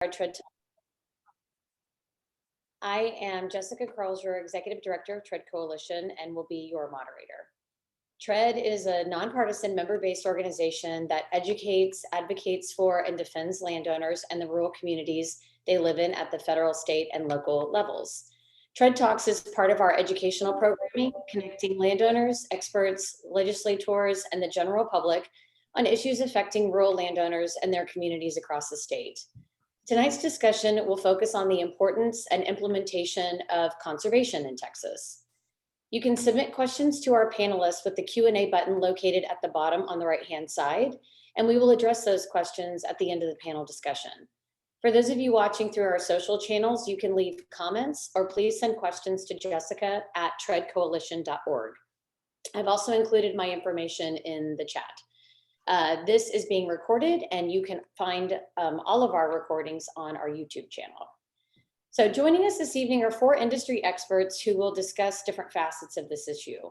Tread. I am Jessica Karlsruher, Executive Director of Tread Coalition, and will be your moderator. Tread is a nonpartisan member-based organization that educates, advocates for, and defends landowners and the rural communities they live in at the federal, state, and local levels. Tread Talks is part of our educational programming, connecting landowners, experts, legislators, and the general public on issues affecting rural landowners and their communities across the state. Tonight's discussion will focus on the importance and implementation of conservation in Texas. You can submit questions to our panelists with the Q&A button located at the bottom on the right-hand side, and we will address those questions at the end of the panel discussion. For those of you watching through our social channels, you can leave comments or please send questions to jessica@treadcoalition.org. I've also included my information in the chat. This is being recorded, and you can find all of our recordings on our YouTube channel. So joining us this evening are 4 industry experts who will discuss different facets of this issue.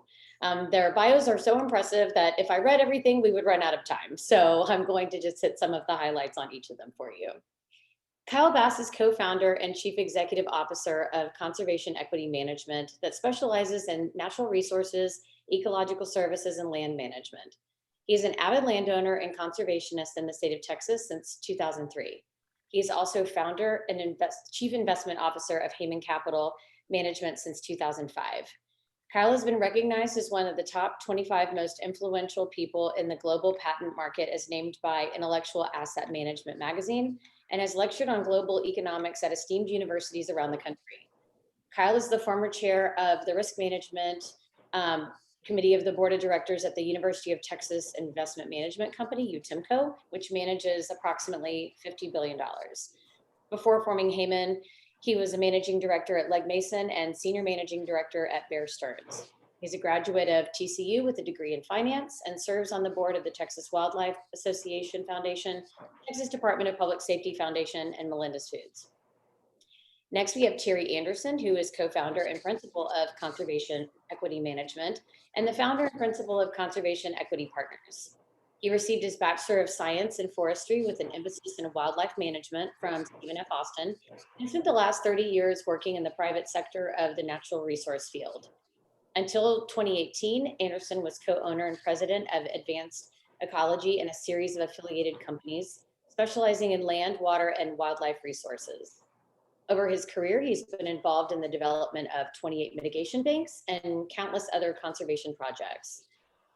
Their bios are so impressive that if I read everything, we would run out of time. So I'm going to just hit some of the highlights on each of them for you. Kyle Bass is co-founder and chief executive officer of Conservation Equity Management that specializes in natural resources, ecological services, and land management. He is an avid landowner and conservationist in the state of Texas since 2003. He is also founder and chief investment officer of Heyman Capital Management since 2005. Kyle has been recognized as one of the top 25 most influential people in the global patent market as named by Intellectual Asset Management magazine, and has lectured on global economics at esteemed universities around the country. Kyle is the former chair of the Risk Management Committee of the Board of Directors at the University of Texas Investment Management Company, UTIMCO, which manages approximately $50 billion. Before forming Heyman, he was a managing director at Legg Mason and senior managing director at Bear Stearns. He's a graduate of TCU with a degree in finance and serves on the board of the Texas Wildlife Association Foundation, Texas Department of Public Safety Foundation, and Melinda's Foods. Next, we have Terry Anderson, who is co-founder and principal of Conservation Equity Management and the founder and principal of Conservation Equity Partners. He received his Bachelor of Science in Forestry with an emphasis in wildlife management from Stephen F. Austin, and spent the last 30 years working in the private sector of the natural resource field. Until 2018, Anderson was co-owner and president of Advanced Ecology and a series of affiliated companies, specializing in land, water, and wildlife resources. Over his career, he's been involved in the development of 28 mitigation banks and countless other conservation projects.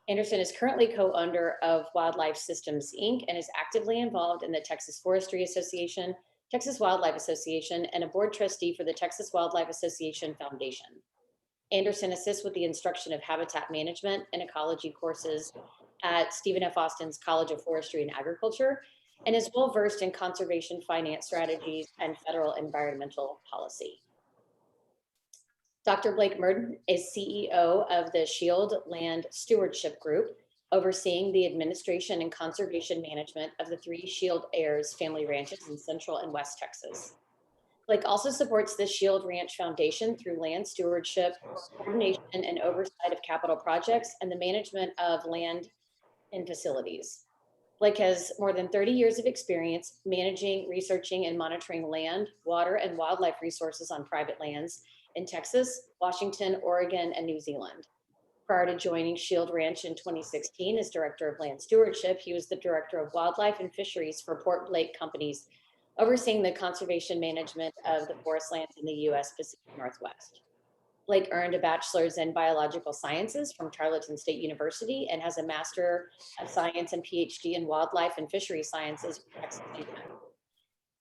Anderson is currently co-owner of Wildlife Systems, Inc., and is actively involved in the Texas Forestry Association, Texas Wildlife Association, and a board trustee for the Texas Wildlife Association Foundation. Anderson assists with the instruction of habitat management and ecology courses at Stephen F. Austin's College of Forestry and Agriculture, and is well versed in conservation finance strategies and federal environmental policy. Dr. Blake Murden is CEO of the Shield Land Stewardship Group, overseeing the administration and conservation management of the 3 Shield Heirs family ranches in Central and West Texas. Blake also supports the Shield Ranch Foundation through land stewardship, coordination and oversight of capital projects, and the management of land and facilities. Blake has more than 30 years of experience managing, researching, and monitoring land, water, and wildlife resources on private lands in Texas, Washington, Oregon, and New Zealand. Prior to joining Shield Ranch in 2016 as Director of Land Stewardship, he was the Director of Wildlife and Fisheries for Port Blake Companies, overseeing the conservation management of the forest lands in the U.S. Pacific Northwest. Blake earned a bachelor's in biological sciences from Tarleton State University and has a Master of Science and PhD in wildlife and fishery sciences from Texas A&M.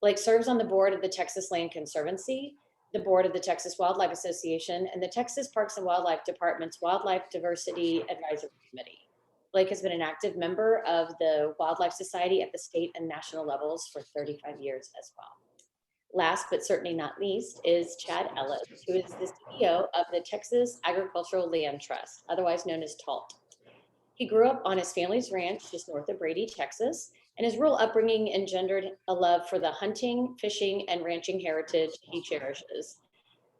Blake serves on the board of the Texas Land Conservancy, the board of the Texas Wildlife Association, and the Texas Parks and Wildlife Department's Wildlife Diversity Advisory Committee. Blake has been an active member of the Wildlife Society at the state and national levels for 35 years as well. Last but certainly not least is Chad Ellis, who is the CEO of the Texas Agricultural Land Trust, otherwise known as TALT. He grew up on his family's ranch just north of Brady, Texas, and his rural upbringing engendered a love for the hunting, fishing, and ranching heritage he cherishes.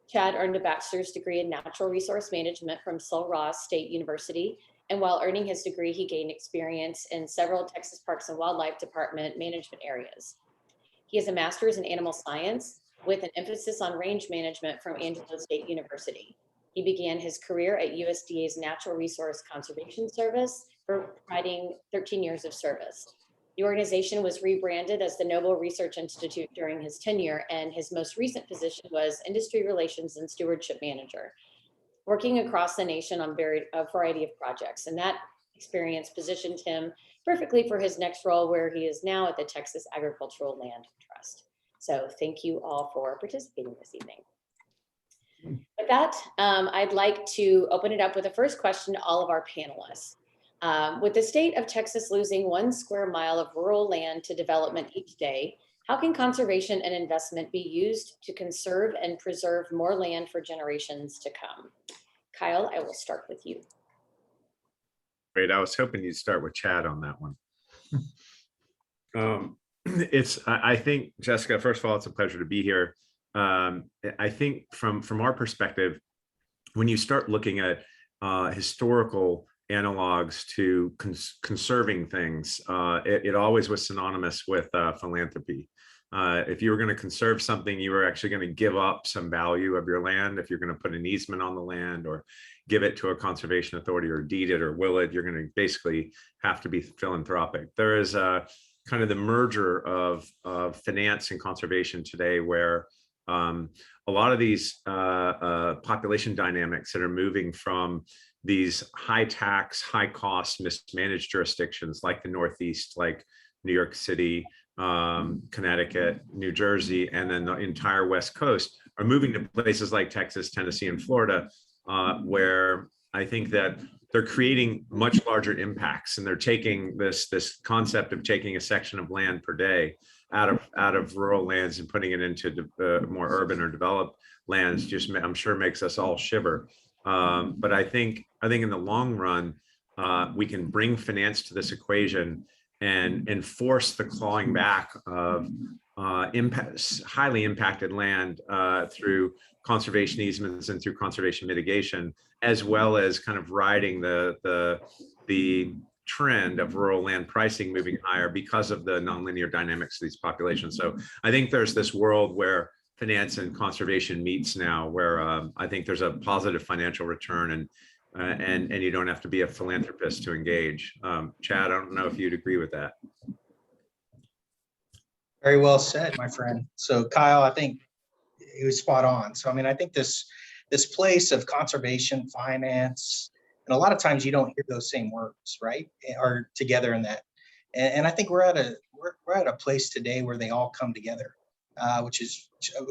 Chad earned a bachelor's degree in natural resource management from Sul Ross State University, and while earning his degree, he gained experience in several Texas Parks and Wildlife Department management areas. He has a master's in animal science with an emphasis on range management from Angelo State University. He began his career at USDA's Natural Resource Conservation Service, providing 13 years of service. The organization was rebranded as the Noble Research Institute during his tenure, and his most recent position was Industry Relations and Stewardship Manager, working across the nation on a variety of projects. And that experience positioned him perfectly for his next role, where he is now at the Texas Agricultural Land Trust. So thank you all for participating this evening. With that, I'd like to open it up with the first question to all of our panelists. With the state of Texas losing 1 square mile of rural land to development each day, how can conservation and investment be used to conserve and preserve more land for generations to come? Kyle, I will start with you. Great. I was hoping you'd start with Chad on that one. I think, Jessica, first of all, it's a pleasure to be here. I think from our perspective, when you start looking at historical analogs to conserving things, it always was synonymous with philanthropy. If you were going to conserve something, you were actually going to give up some value of your land. If you're going to put an easement on the land or give it to a conservation authority or deed it or will it, you're going to basically have to be philanthropic. There is kind of the merger of finance and conservation today, where a lot of these population dynamics that are moving from these high tax, high cost, mismanaged jurisdictions like the Northeast, like New York City, Connecticut, New Jersey, and then the entire West Coast are moving to places like Texas, Tennessee, and Florida, where I think that they're creating much larger impacts, and they're taking this concept of taking a section of land per day out of rural lands and putting it into more urban or developed lands. Just, I'm sure, makes us all shiver. But I think in the long run, we can bring finance to this equation and force the clawing back of highly impacted land through conservation easements and through conservation mitigation, as well as kind of riding the trend of rural land pricing moving higher because of the nonlinear dynamics of these populations. So I think there's this world where finance and conservation meets now, where I think there's a positive financial return, and you don't have to be a philanthropist to engage. Chad, I don't know if you'd agree with that. Very well said, my friend. So Kyle, I think he was spot on. So I mean, I think this place of conservation, finance, and a lot of times you don't hear those same words, right, are together in that. And I think we're at a place today where they all come together, which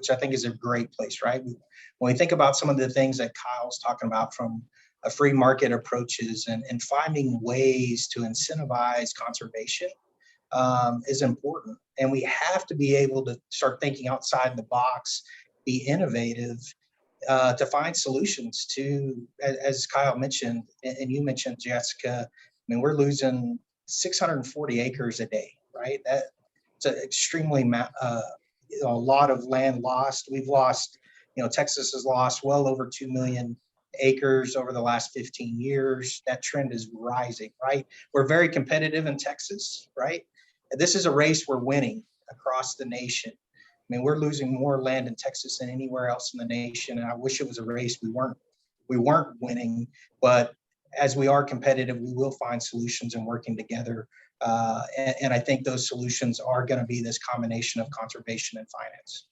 I think is a great place, right? When we think about some of the things that Kyle's talking about, from a free market approaches and finding ways to incentivize conservation is important. And we have to be able to start thinking outside the box, be innovative, to find solutions to, as Kyle mentioned, and you mentioned, Jessica, I mean, we're losing 640 acres a day, right? That's an extremely, a lot of land lost. We've lost, Texas has lost well over 2 million acres over the last 15 years. That trend is rising, right? We're very competitive in Texas, right? This is a race we're winning across the nation. I mean, we're losing more land in Texas than anywhere else in the nation, and I wish it was a race we weren't winning. But as we are competitive, we will find solutions and working together. And I think those solutions are going to be this combination of conservation and finance.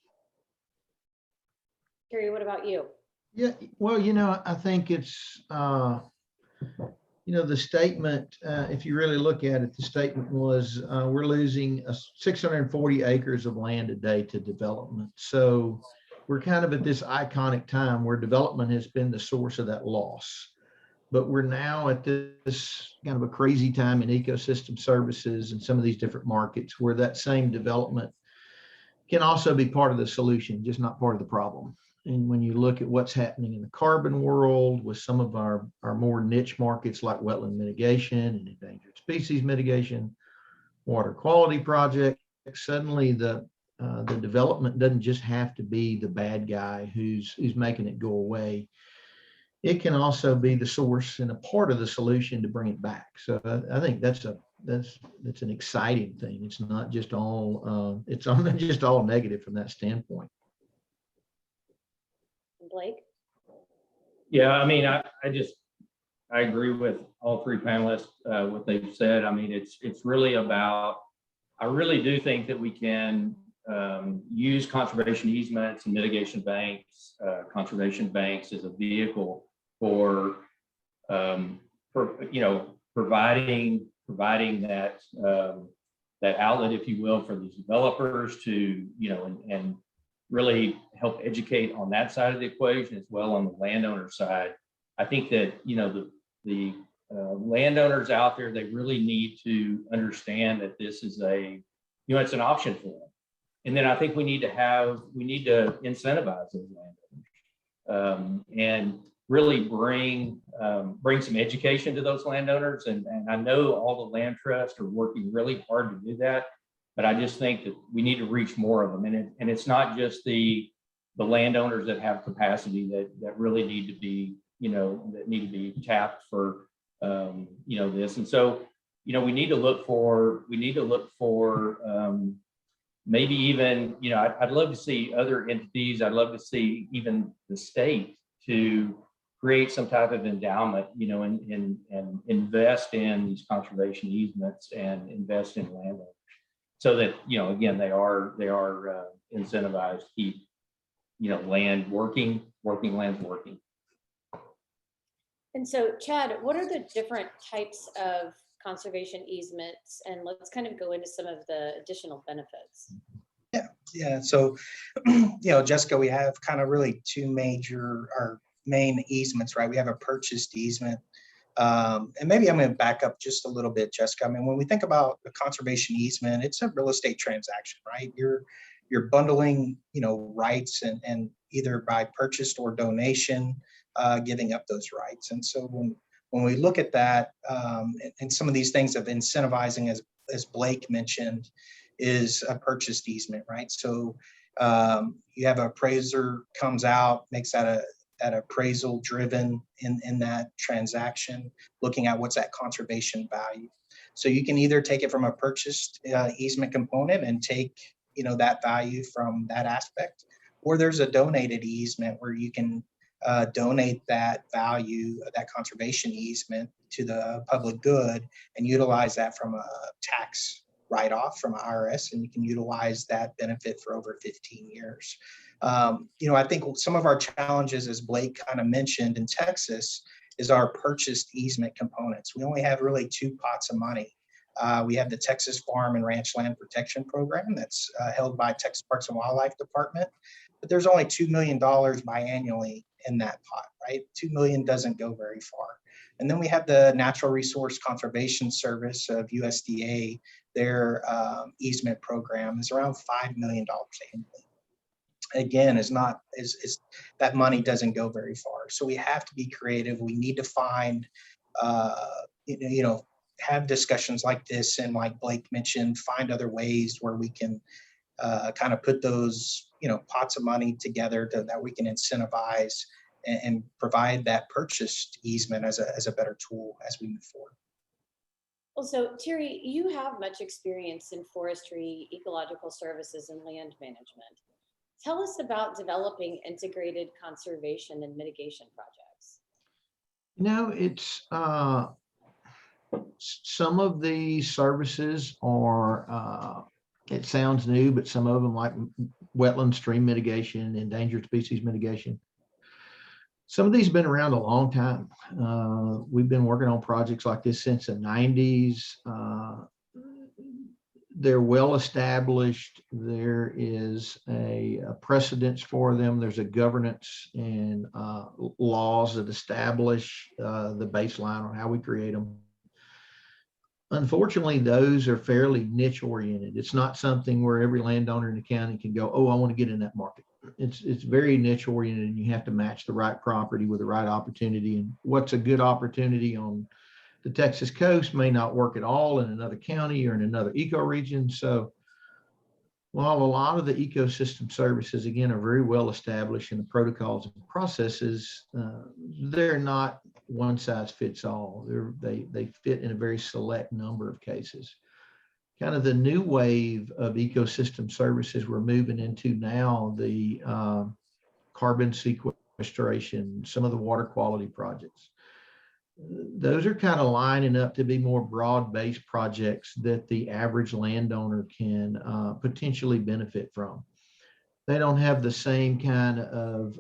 Carrie, what about you? Yeah, well, I think it's, the statement, if you really look at it, the statement was we're losing 640 acres of land a day to development. So we're kind of at this iconic time where development has been the source of that loss. But we're now at this kind of a crazy time in ecosystem services and some of these different markets where that same development can also be part of the solution, just not part of the problem. And when you look at what's happening in the carbon world with some of our more niche markets like wetland mitigation and endangered species mitigation, water quality projects, suddenly the development doesn't just have to be the bad guy who's making it go away. it can also be the source and a part of the solution to bring it back. So I think that's an exciting thing. It's not just all it's not just all negative from that standpoint. Blake? Yeah, I mean, I agree with all three panelists, what they've said. I mean, it's really about, I really do think that we can use conservation easements and mitigation banks, conservation banks as a vehicle for providing that that outlet, if you will, for these developers to, and really help educate on that side of the equation as well on the landowner side. I think that, the landowners out there, they really need to understand that this is it's an option for them. And then I think we need to incentivize those landowners and really bring some education to those landowners. And I know all the land trusts are working really hard to do that, but I just think that we need to reach more of them. And it's not just the landowners that have capacity that really need to be, that need to be tapped for, this. And so, we need to look for maybe even, I'd love to see other entities. I'd love to see even the state to create some type of endowment, and invest in these conservation easements and invest in landowners, so that, again, they are incentivized to keep, land working lands working. And so, Chad, what are the different types of conservation easements? And let's kind of go into some of the additional benefits. Yeah. So, Jessica, we have kind of really two main easements, right? We have a purchased easement. And maybe I'm going to back up just a little bit, Jessica. I mean, when we think about the conservation easement, it's a real estate transaction, right? You're bundling, rights and either by purchase or donation, giving up those rights. And so when we look at that, and some of these things of incentivizing, as Blake mentioned, is a purchased easement, right? So you have an appraiser comes out, makes that appraisal driven in that transaction, looking at what's that conservation value. So you can either take it from a purchased easement component and take, that value from that aspect, or there's a donated easement where you can donate that value, that conservation easement, to the public good and utilize that from a tax write-off from IRS, and you can utilize that benefit for over 15 years. I think some of our challenges, as Blake kind of mentioned, in Texas, is our purchased easement components. We only have really two pots of money. We have the Texas Farm and Ranch Land Protection Program that's held by Texas Parks and Wildlife Department, but there's only $2 million biannually in that pot, right? $2 million doesn't go very far. And then we have the Natural Resource Conservation Service of USDA. Their easement program is around $5 million annually. Again, that money doesn't go very far. So we have to be creative. We need to find, have discussions like this, and like Blake mentioned, find other ways where we can kind of put those, pots of money together that we can incentivize and provide that purchased easement as a better tool as we move forward. Well, so Terry, you have much experience in forestry, ecological services, and land management. Tell us about developing integrated conservation and mitigation projects. It's some of these services are, it sounds new, but some of them, like wetland stream mitigation, endangered species mitigation, some of these have been around a long time. We've been working on projects like this since the 90s. They're well established. There is a precedence for them. There's a governance and laws that establish the baseline on how we create them. Unfortunately, those are fairly niche oriented. It's not something where every landowner in the county can go, oh, I want to get in that market. It's very niche oriented, and you have to match the right property with the right opportunity. And what's a good opportunity on the Texas coast may not work at all in another county or in another ecoregion. So while a lot of the ecosystem services, again, are very well established in the protocols and processes, they're not one size fits all. They fit in a very select number of cases. Kind of the new wave of ecosystem services we're moving into now, the carbon sequestration, some of the water quality projects. Those are kind of lining up to be more broad-based projects that the average landowner can potentially benefit from. They don't have the same kind of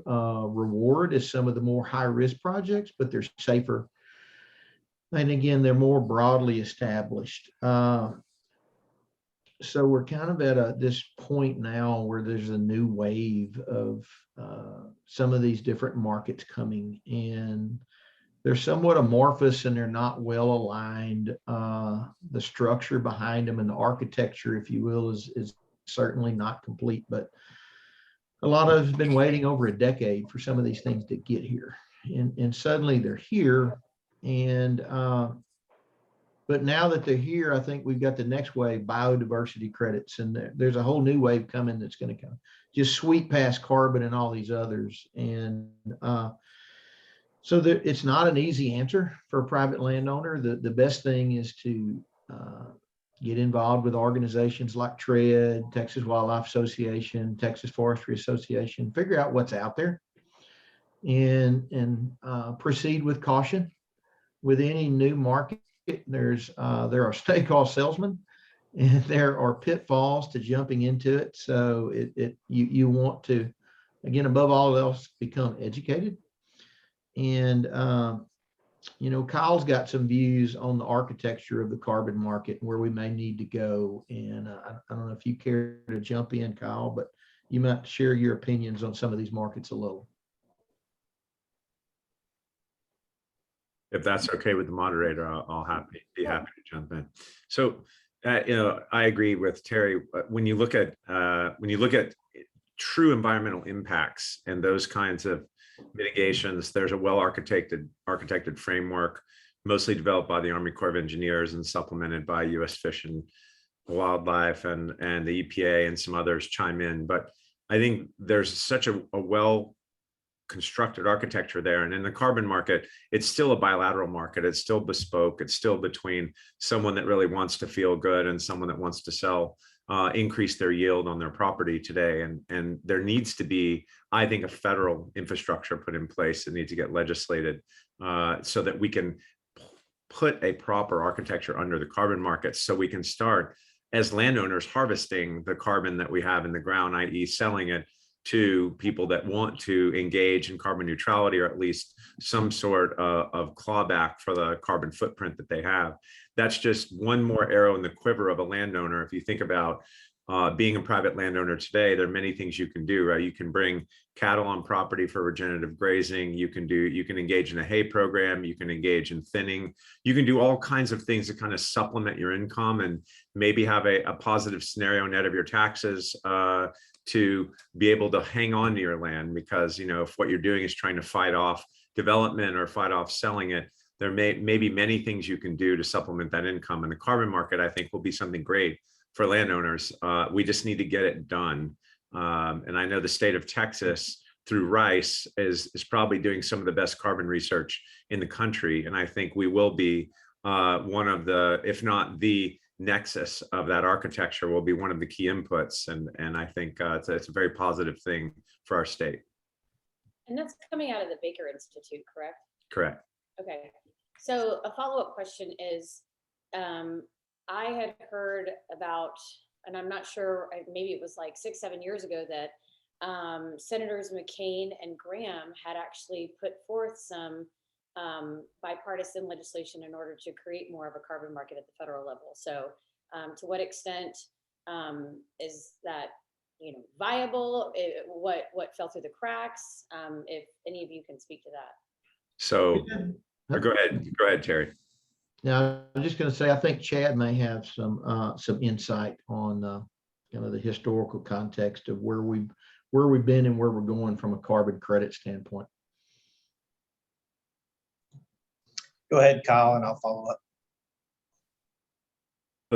reward as some of the more high-risk projects, but they're safer. And again, they're more broadly established. So we're kind of at this point now where there's a new wave of some of these different markets coming in. They're somewhat amorphous and they're not well aligned. The structure behind them and the architecture, if you will, is certainly not complete, but a lot of us have been waiting over a decade for some of these things to get here. And suddenly they're here. And but now that they're here, I think we've got the next wave, biodiversity credits, and there's a whole new wave coming that's going to come just sweep past carbon and all these others. And so it's not an easy answer for a private landowner. The best thing is to get involved with organizations like TRED, Texas Wildlife Association, Texas Forestry Association, figure out what's out there and proceed with caution. With any new market, there are snake oil salesmen and there are pitfalls to jumping into it. So you want to, again, above all else, become educated. And Kyle's got some views on the architecture of the carbon market and where we may need to go. And I don't know if you care to jump in, Kyle, but you might share your opinions on some of these markets a little. If that's okay with the moderator, I'll be happy to jump in. So, I agree with Terry. When you look at true environmental impacts and those kinds of mitigations, there's a well-architected framework, mostly developed by the Army Corps of Engineers and supplemented by U.S. Fish and Wildlife and the EPA and some others chime in. But I think there's such a well-constructed architecture there. And in the carbon market, it's still a bilateral market. It's still bespoke. It's still between someone that really wants to feel good and someone that wants to sell, increase their yield on their property today. And there needs to be, I think, a federal infrastructure put in place that needs to get legislated so that we can put a proper architecture under the carbon market so we can start as landowners harvesting the carbon that we have in the ground, i.e. selling it to people that want to engage in carbon neutrality or at least some sort of clawback for the carbon footprint that they have. That's just one more arrow in the quiver of a landowner. If you think about being a private landowner today, there are many things you can do, right? You can bring cattle on property for regenerative grazing. You can engage in a hay program. You can engage in thinning. You can do all kinds of things to kind of supplement your income and maybe have a positive scenario net of your taxes to be able to hang on to your land. Because, if what you're doing is trying to fight off development or fight off selling it, there may be many things you can do to supplement that income. And the carbon market, I think, will be something great for landowners. We just need to get it done. And I know the state of Texas through RICE is probably doing some of the best carbon research in the country. And I think we will be one of the, if not the nexus of that architecture, will be one of the key inputs. And I think it's a very positive thing for our state. And that's coming out of the Baker Institute, correct? Correct. Okay. So a follow-up question is, I had heard about, and I'm not sure, maybe it was like 6-7 years ago, that Senators McCain and Graham had actually put forth some bipartisan legislation in order to create more of a carbon market at the federal level. So to what extent is that viable? What fell through the cracks? If any of you can speak to that. So go ahead, Terry. Now, I'm just going to say, I think Chad may have some insight on kind of the historical context of where we've been and where we're going from a carbon credit standpoint. Go ahead, Kyle, and I'll follow up.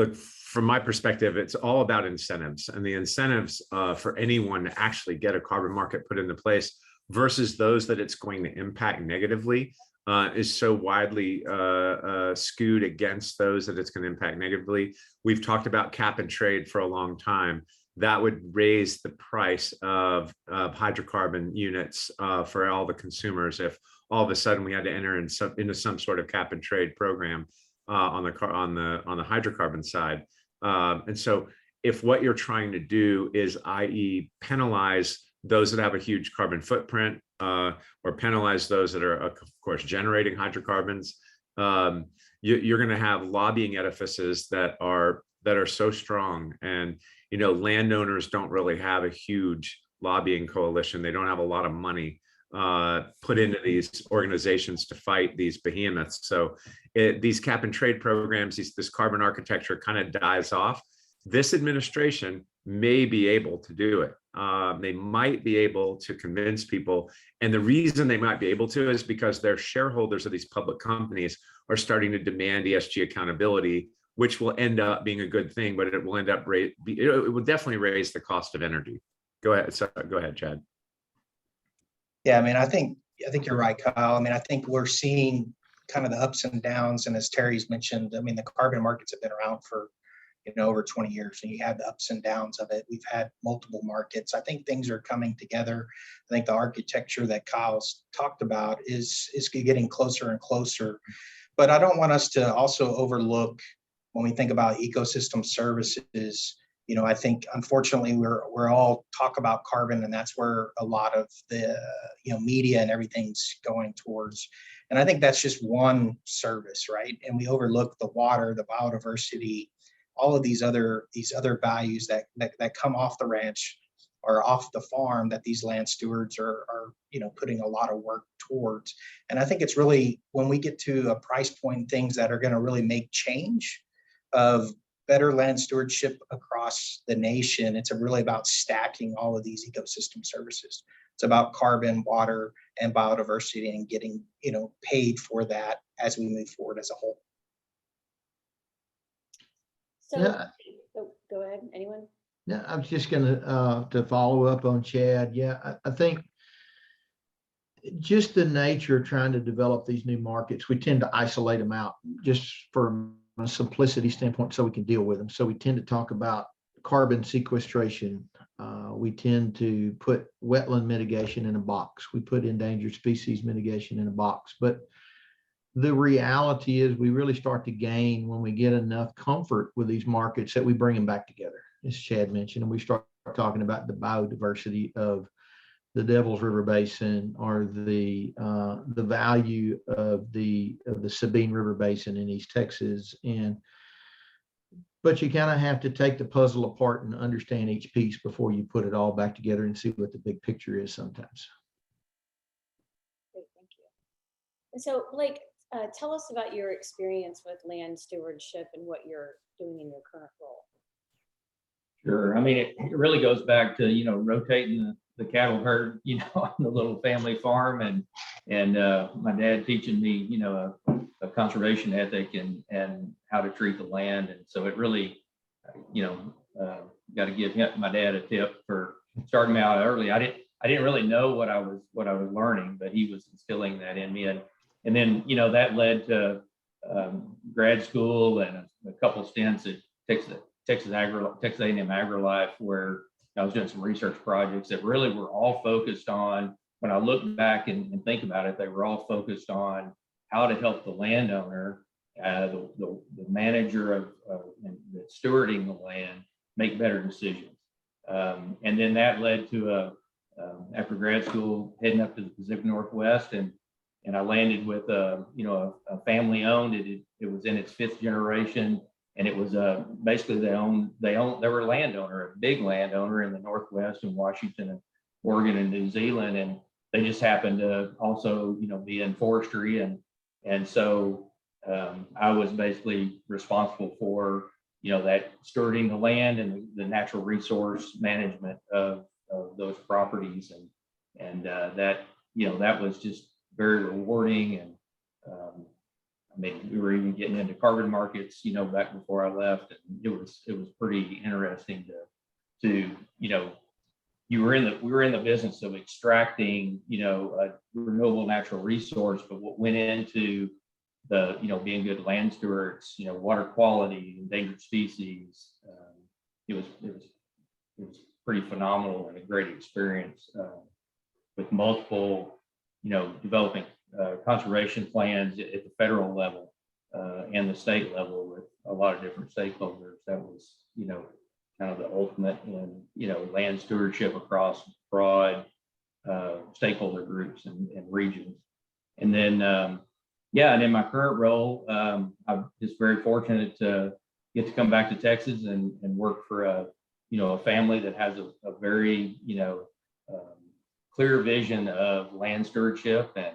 look, from my perspective, it's all about incentives, and the incentives for anyone to actually get a carbon market put into place versus those that it's going to impact negatively is so widely skewed against those that it's going to impact negatively. We've talked about cap and trade for a long time. That would raise the price of hydrocarbon units for all the consumers if all of a sudden we had to enter into some sort of cap and trade program on the hydrocarbon side. And so if what you're trying to do is, i.e., penalize those that have a huge carbon footprint or penalize those that are, of course, generating hydrocarbons, you're going to have lobbying edifices that are so strong. And landowners don't really have a huge lobbying coalition. They don't have a lot of money put into these organizations to fight these behemoths. So these cap and trade programs, this carbon architecture kind of dies off. This administration may be able to do it. They might be able to convince people. And the reason they might be able to is because their shareholders of these public companies are starting to demand ESG accountability, which will end up being a good thing, but it will end up, it will definitely raise the cost of energy. Go ahead, Chad. Yeah, I mean, I think you're right, Kyle. I mean, I think we're seeing kind of the ups and downs. And as Terry's mentioned, I mean, the carbon markets have been around for, over 20 years, and you have the ups and downs of it. We've had multiple markets. I think things are coming together. I think the architecture that Kyle's talked about is getting closer and closer. But I don't want us to also overlook when we think about ecosystem services. I think unfortunately we're all talk about carbon, and that's where a lot of the media and everything's going towards. And I think that's just one service, right? And we overlook the water, the biodiversity, all of these other values that come off the ranch or off the farm that these land stewards are putting a lot of work towards. And I think it's really when we get to a price point, things that are going to really make change of better land stewardship across the nation. It's really about stacking all of these ecosystem services. It's about carbon, water, and biodiversity, and getting paid for that as we move forward as a whole. So, Yeah. Go ahead. Anyone? Yeah, I was just going to follow up on Chad. Yeah, I think just the nature of trying to develop these new markets, we tend to isolate them out just from a simplicity standpoint so we can deal with them. So we tend to talk about carbon sequestration. We tend to put wetland mitigation in a box. We put endangered species mitigation in a box. But the reality is we really start to gain when we get enough comfort with these markets that we bring them back together, as Chad mentioned, and we start talking about the biodiversity of the Devil's River Basin or the value of the Sabine River Basin in East Texas. But you kind of have to take the puzzle apart and understand each piece before you put it all back together and see what the big picture is sometimes. Great, thank you. And so, Blake, tell us about your experience with land stewardship and what you're doing in your current role. Sure. I mean, it really goes back to, rotating the cattle herd, on the little family farm, and my dad teaching me, a conservation ethic and how to treat the land. And so it really, got to give my dad a tip for starting me out early. I didn't really know what I was learning, but he was instilling that in me. And then, that led to grad school and a couple stints at Texas A&M AgriLife, where I was doing some research projects that really were all focused on, when I look back and think about it, they were all focused on how to help the landowner, the manager of stewarding the land, make better decisions. And then that led to after grad school, heading up to the Pacific Northwest, and I landed with a family owned. It was in its 5th generation, and it was basically they were a landowner, a big landowner in the Northwest, in Washington and Oregon and New Zealand, and they just happened to also be in forestry, and so I was basically responsible for that stewarding the land and the natural resource management of those properties, and that that was just very rewarding, and I mean, we were even getting into carbon markets, you know, back before I left, and it was pretty interesting to you know, we were in the business of extracting, you know, a renewable natural resource, but what went into the, you know, being good land stewards, you know, water quality, endangered species, it was pretty phenomenal and a great experience with multiple, you know, developing conservation plans at the federal level and the state level with a lot of different stakeholders. That was, you know, kind of the ultimate in, you know, land stewardship across broad stakeholder groups and regions. And then, yeah, and in my current role, I'm just very fortunate to get to come back to Texas and work for a, you know, a family that has a very, you know, clear vision of land stewardship, and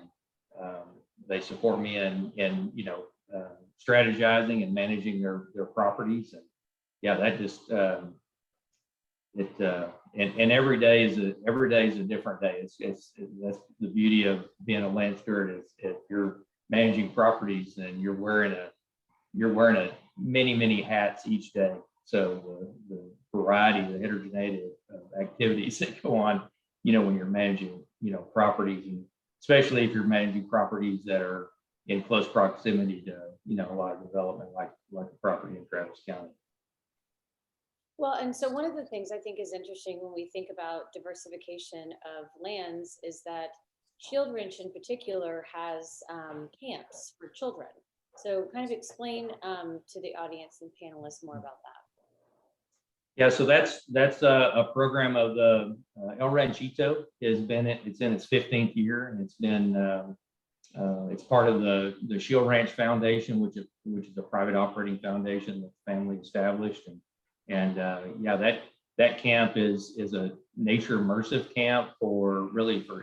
they support me in you know, strategizing and managing their properties. And yeah, that just and every day is a different day. That's the beauty of being a land steward, is if you're managing properties and you're wearing a many hats each day. So the variety, the heterogeneity of activities that go on, you know, when you're managing, you know, properties, and especially if you're managing properties that are in close proximity to, you know, a lot of development, like the property in Travis County. Well, and so one of the things I think is interesting when we think about diversification of lands is that Shield Ranch in particular has camps for children. So kind of explain to the audience and panelists more about that. Yeah, so that's a program of the El Ranchito. It's in its 15th year, and it's been it's part of the Shield Ranch Foundation, which is a private operating foundation that the family established. And yeah, that camp is a nature immersive camp for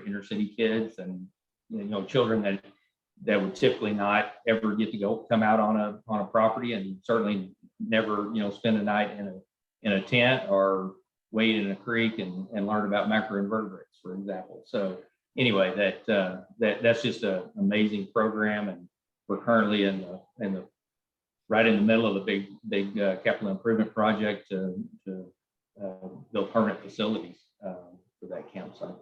inner city kids, and, you know, children that would typically not ever get to come out on a property, and certainly never, you know, spend a night in a tent or wade in a creek and learn about macroinvertebrates, for example. So anyway, that's just an amazing program, and we're currently right in the middle of a big capital improvement project to build permanent facilities for that campsite.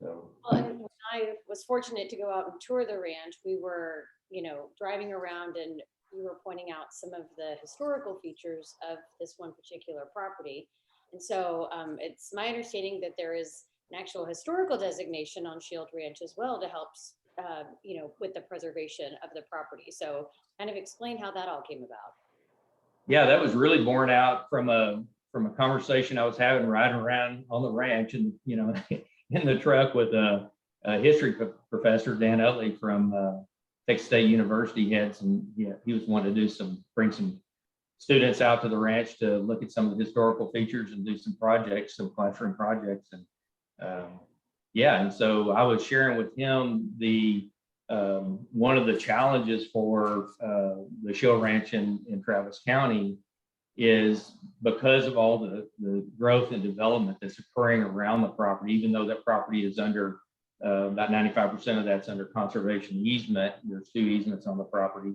So, well, and when I was fortunate to go out and tour the ranch, we were, you know, driving around, and you were pointing out some of the historical features of this one particular property. And so it's my understanding that there is an actual historical designation on Shield Ranch as well to help, you know, with the preservation of the property. So kind of explain how that all came about. Yeah, that was really born out from a conversation I was having riding around on the ranch, and, you know, in the truck with a history professor, Dan Utley from Texas State University. He was wanting to bring some students out to the ranch to look at some of the historical features and do some classroom projects. And yeah, and so I was sharing with him one of the challenges for the Shield Ranch in Travis County is because of all the growth and development that's occurring around the property, even though that property is under about 95% of that's under conservation easement. There's 2 easements on the property.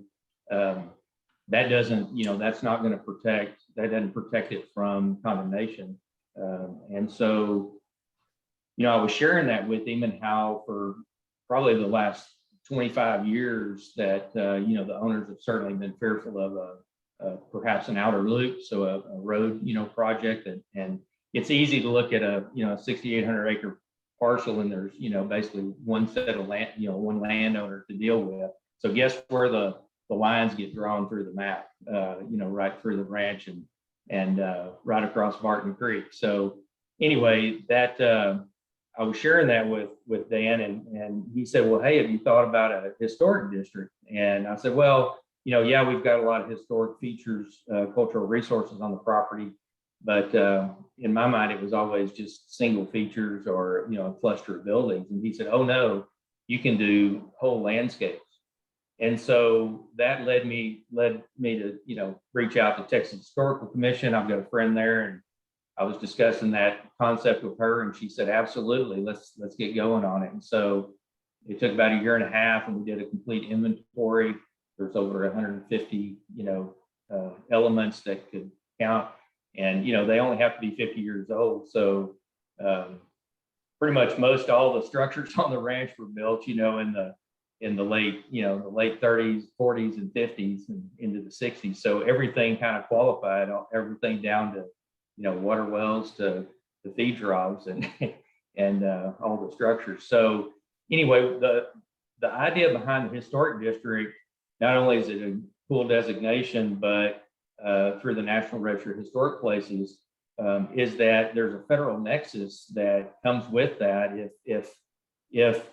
That doesn't, you know, that's not going to doesn't protect it from condemnation. And so, you know, I was sharing that with him, and how for probably the last 25 years that, you know, the owners have certainly been fearful of perhaps an outer loop, so a road, you know, project. And it's easy to look at a 6,800 acre parcel, and there's, you know, basically one set of land, you know, one landowner to deal with. So guess where the lines get drawn through the map, you know, right through the ranch and right across Barton Creek. So anyway, that I was sharing that with Dan, and he said, well, hey, have you thought about a historic district? And I said, well, you know, yeah, we've got a lot of historic features, cultural resources on the property, but in my mind, it was always just single features or, you know, a cluster of buildings. And he said, oh no, you can do whole landscapes. And so that led me to, you know, reach out to Texas Historical Commission. I've got a friend there, and I was discussing that concept with her, and she said, absolutely, let's get going on it. And so it took about 1.5 years, and we did a complete inventory there's over 150, elements that could count. And, they only have to be 50 years old. So pretty much most all the structures on the ranch were built, in the late 30s, 40s, and 50s and into the 60s. So everything kind of qualified, everything down to, water wells to the feed troughs and and all the structures. So anyway, the idea behind the historic district, not only is it a cool designation, but through the National Register of Historic Places, is that there's a federal nexus that comes with that. If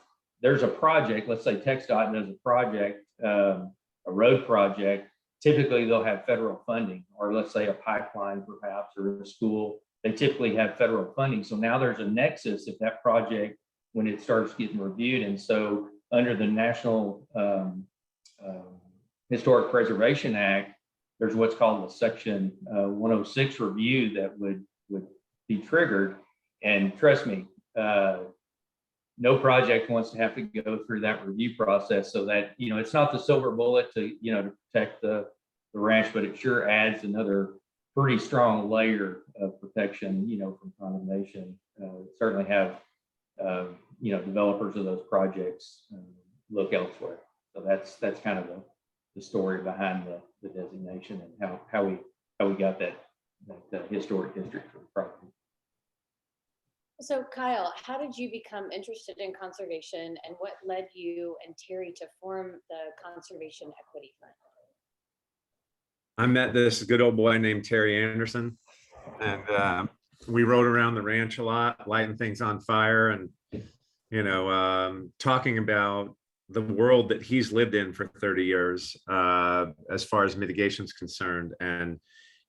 there's a project, let's say TxDOT does a project, a road project, typically they'll have federal funding, or let's say a pipeline perhaps, or a school, they typically have federal funding. So now there's a nexus if that project, when it starts getting reviewed. And so under the National Historic Preservation Act, there's what's called a Section 106 review that would be triggered. And trust me, no project wants to have to go through that review process, so that, it's not the silver bullet to, to protect the ranch, but it sure adds another pretty strong layer of protection, from condemnation. Certainly have, developers of those projects look elsewhere. So that's kind of the story behind the designation and how we got that historic district for the property. So Kyle, how did you become interested in conservation, and what led you and Terry to form the Conservation Equity Fund? I met this good old boy named Terry Anderson, and we rode around the ranch a lot, lighting things on fire, and talking about the world that he's lived in for 30 years as far as mitigation is concerned. And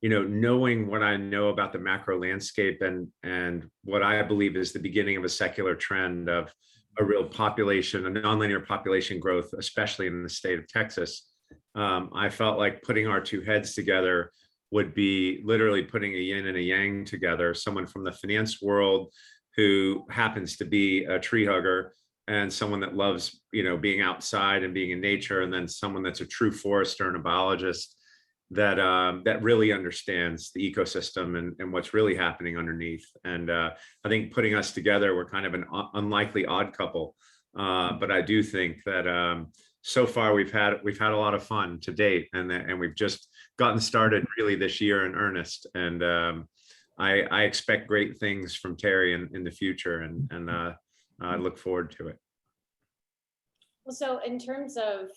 knowing what I know about the macro landscape and what I believe is the beginning of a secular trend of a real population, a nonlinear population growth, especially in the state of Texas, I felt like putting our two heads together would be literally putting a yin and a yang together. Someone from the finance world who happens to be a tree hugger, and someone that loves, being outside and being in nature, and then someone that's a true forester and a biologist that really understands the ecosystem and what's really happening underneath. And I think putting us together, we're kind of an unlikely odd couple. But I do think that so far we've had a lot of fun to date, and we've just gotten started really this year in earnest. And I expect great things from Terry in the future, and I look forward to it. So in terms of,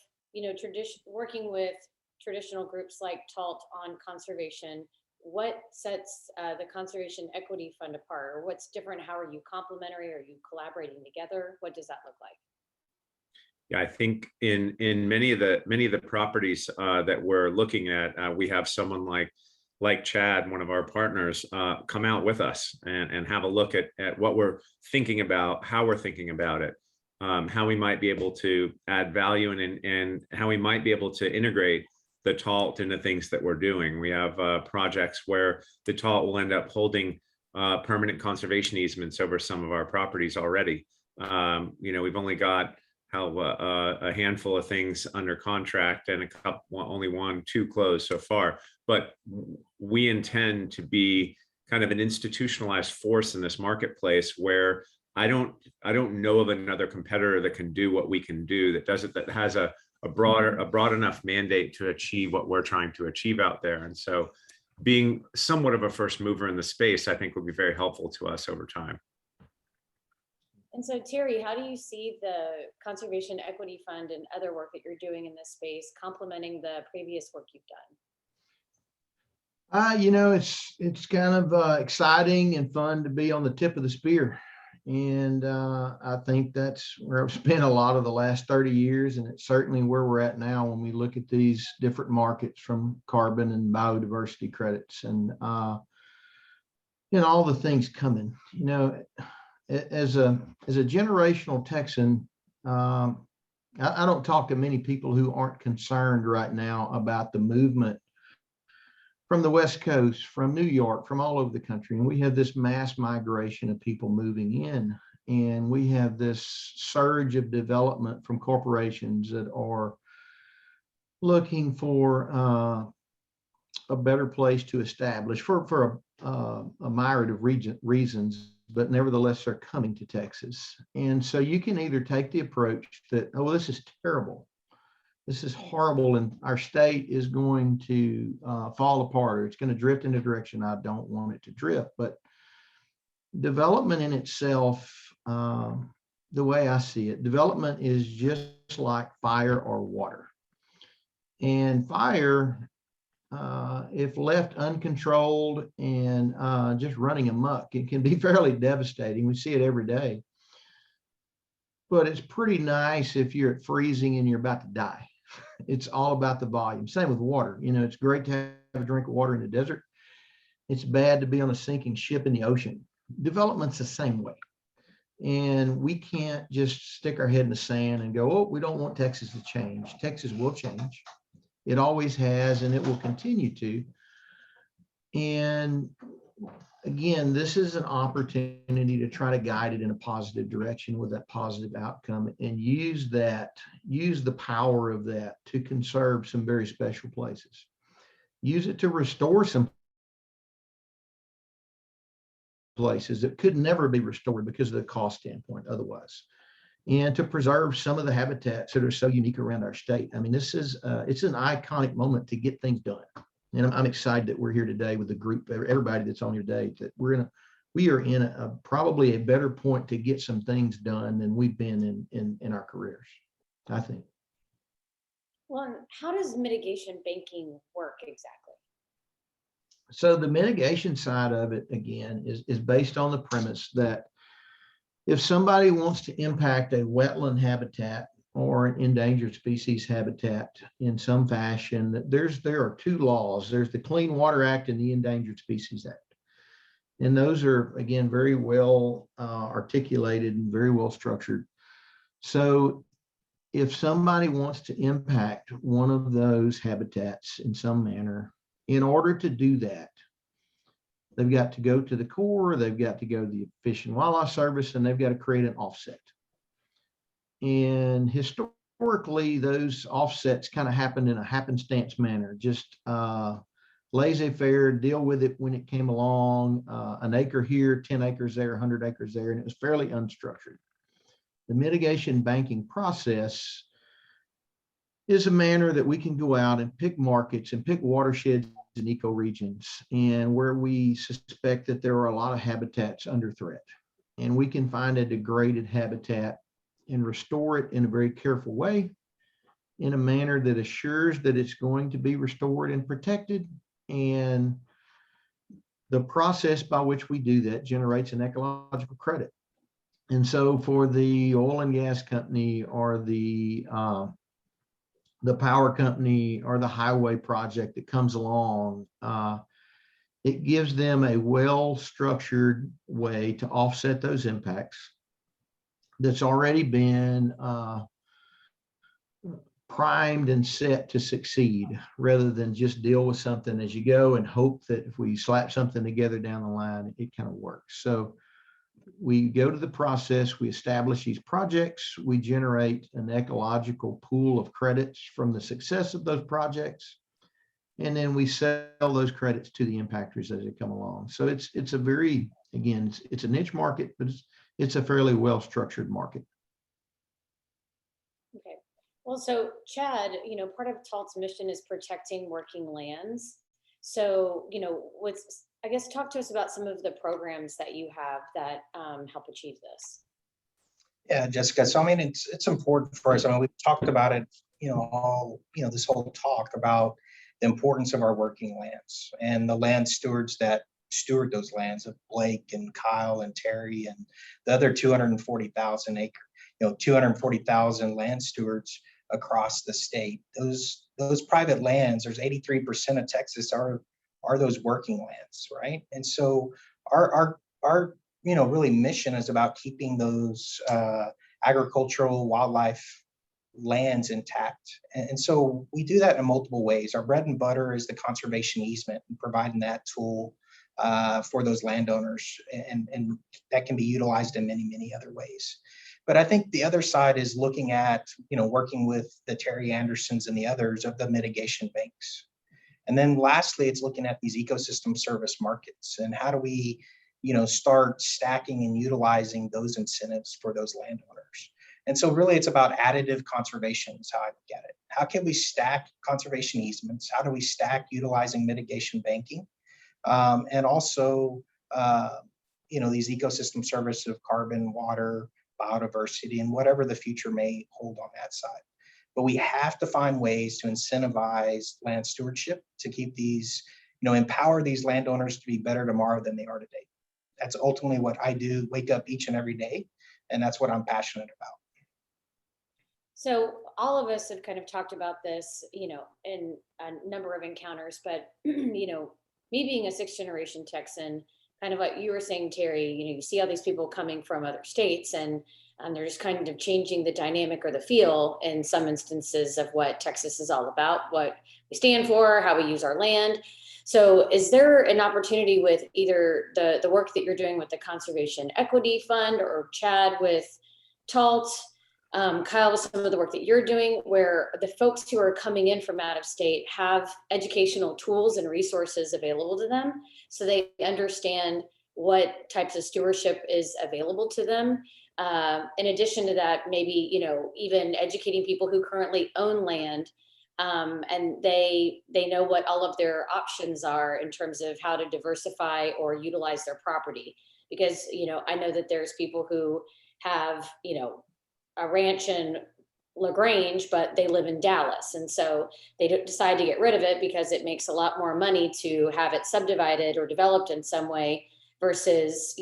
working with traditional groups like TALT on conservation, what sets the Conservation Equity Fund apart, or what's different? How are you complementary? Are you collaborating together? What does that look like? Yeah, I think in many of the properties that we're looking at, we have someone like Chad, one of our partners, come out with us and have a look at what we're thinking about, how we're thinking about it, how we might be able to add value, and how we might be able to integrate the TALT into things that we're doing. We have projects where the TALT will end up holding permanent conservation easements over some of our properties already. We've only got a handful of things under contract, and only two closed so far. But we intend to be kind of an institutionalized force in this marketplace, where I don't know of another competitor that can do what we can do, that has a broad enough mandate to achieve what we're trying to achieve out there. And so being somewhat of a first mover in the space, I think, will be very helpful to us over time. And so Terry, how do you see the Conservation Equity Fund and other work that you're doing in this space complementing the previous work you've done? It's kind of exciting and fun to be on the tip of the spear. And I think that's where I've spent a lot of the last 30 years. And it's certainly where we're at now when we look at these different markets, from carbon and biodiversity credits and, all the things coming. As a generational Texan, I don't talk to many people who aren't concerned right now about the movement from the West Coast, from New York, from all over the country. And we have this mass migration of people moving in, and we have this surge of development from corporations that are looking for a better place to establish for a myriad of reasons, but nevertheless are coming to Texas. And so you can either take the approach that, oh, this is terrible, this is horrible, and our state is going to fall apart, or it's going to drift in a direction I don't want it to drift. But development in itself, the way I see it, development is just like fire or water. And fire, if left uncontrolled and just running amok, it can be fairly devastating. We see it every day. But it's pretty nice if you're at freezing and you're about to die. It's all about the volume. Same with water. You know, it's great to have a drink of water in the desert. It's bad to be on a sinking ship in the ocean. Development's the same way. And we can't just stick our head in the sand and go, oh, we don't want Texas to change. Texas will change. It always has, and it will continue to. And again, this is an opportunity to try to guide it in a positive direction with that positive outcome, and use the power of that to conserve some very special places. Use it to restore some places that could never be restored because of the cost standpoint otherwise, and to preserve some of the habitats that are so unique around our state. I mean, this is it's an iconic moment to get things done. And I'm excited that we're here today with the group, everybody that's on here today, that we are in a probably a better point to get some things done than we've been in our careers, I think. Well, and how does mitigation banking work exactly? So the mitigation side of it, again, is based on the premise that if somebody wants to impact a wetland habitat or an endangered species habitat in some fashion, that there are two laws. There's the Clean Water Act and the Endangered Species Act. And those are, again, very well articulated and very well structured. So if somebody wants to impact one of those habitats in some manner, in order to do that, they've got to go to the Corps, they've got to go to the Fish and Wildlife Service, and they've got to create an offset. And historically, those offsets kind of happened in a happenstance manner, just laissez-faire, deal with it when it came along, an acre here, 10 acres there, 100 acres there, and it was fairly unstructured. The mitigation banking process is a manner that we can go out and pick markets and pick watersheds and ecoregions, and where we suspect that there are a lot of habitats under threat. And we can find a degraded habitat and restore it in a very careful way, in a manner that assures that it's going to be restored and protected. And the process by which we do that generates an ecological credit. And so for the oil and gas company, or the power company, or the highway project that comes along, it gives them a well-structured way to offset those impacts that's already been primed and set to succeed, rather than just deal with something as you go and hope that if we slap something together down the line, it kind of works. So we go to the process, we establish these projects, we generate an ecological pool of credits from the success of those projects, and then we sell those credits to the impactors as they come along. So it's a very, again, it's a niche market, but it's a fairly well-structured market. Okay. Well, so Chad, part of TALT's mission is protecting working lands. So, I guess talk to us about some of the programs that you have that help achieve this. Yeah, Jessica. So, I mean, it's important for us. I mean, we've talked about it, this whole talk about the importance of our working lands and the land stewards that steward those lands, of Blake and Kyle and Terry and the other 240,000 240,000 land stewards across the state. Those private lands, there's 83% of Texas are those working lands, right? And so our really mission is about keeping those agricultural wildlife lands intact. And so we do that in multiple ways. Our bread and butter is the conservation easement and providing that tool for those landowners, and that can be utilized in many, many other ways. But I think the other side is looking at, working with the Terry Andersons and the others of the mitigation banks. And then lastly, it's looking at these ecosystem service markets and how do we, start stacking and utilizing those incentives for those landowners. And so really it's about additive conservation is how I look at it. How can we stack conservation easements? How do we stack utilizing mitigation banking? And also, these ecosystem services of carbon, water, biodiversity, and whatever the future may hold on that side. But we have to find ways to incentivize land stewardship to keep these, empower these landowners to be better tomorrow than they are today. That's ultimately what I do, wake up each and every day, and that's what I'm passionate about. So all of us have kind of talked about this, in a number of encounters, but, me being a sixth generation Texan, kind of like you were saying, Terry, you see all these people coming from other states and they're just kind of changing the dynamic or the feel in some instances of what Texas is all about, what we stand for, how we use our land. So is there an opportunity with either the work that you're doing with the Conservation Equity Fund, or Chad with TALT, Kyle with some of the work that you're doing, where the folks who are coming in from out of state have educational tools and resources available to them so they understand what types of stewardship is available to them? In addition to that, maybe, even educating people who currently own land, and they know what all of their options are in terms of how to diversify or utilize their property. Because, I know that there's people who have, a ranch in LaGrange, but they live in Dallas. And so they decide to get rid of it because it makes a lot more money to have it subdivided or developed in some way versus,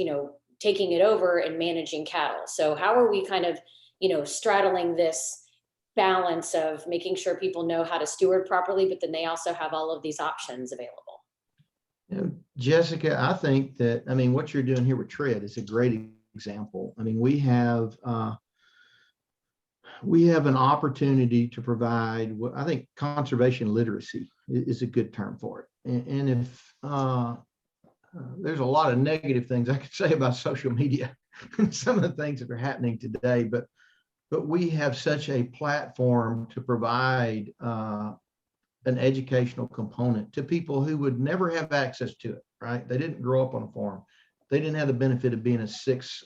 taking it over and managing cattle. So how are we kind of, straddling this balance of making sure people know how to steward properly, but then they also have all of these options available? Jessica, I think that, what you're doing here with TREAD is a great example. We have an opportunity to provide what I think conservation literacy is a good term for it. And if there's a lot of negative things I could say about social media and some of the things that are happening today, but we have such a platform to provide an educational component to people who would never have access to it, right? They didn't grow up on a farm. They didn't have the benefit of being a sixth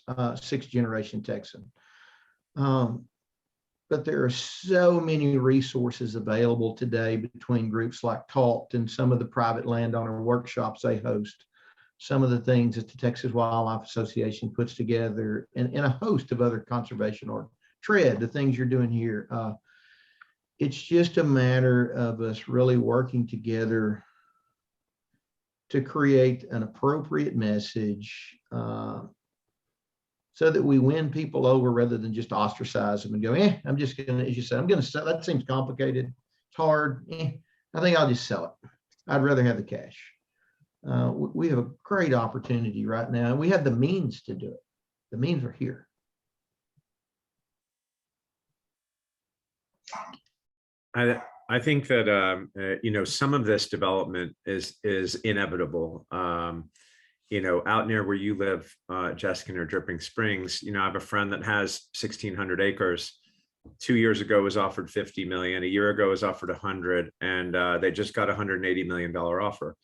generation Texan. But there are so many resources available today between groups like TALT and some of the private landowner workshops they host, some of the things that the Texas Wildlife Association puts together, and a host of other conservation or TREAD, the things you're doing here. It's just a matter of us really working together to create an appropriate message so that we win people over rather than just ostracize them and go, I'm just going to, as you said, I'm going to sell. That seems complicated. It's hard. I think I'll just sell it. I'd rather have the cash. We have a great opportunity right now, and we have the means to do it. The means are here. I think that some of this development is inevitable. Out near where you live, Jessica, near Dripping Springs, I have a friend that has 1,600 acres. 2 years ago was offered 50 million. A year ago was offered 100, and they just got $180 million offer.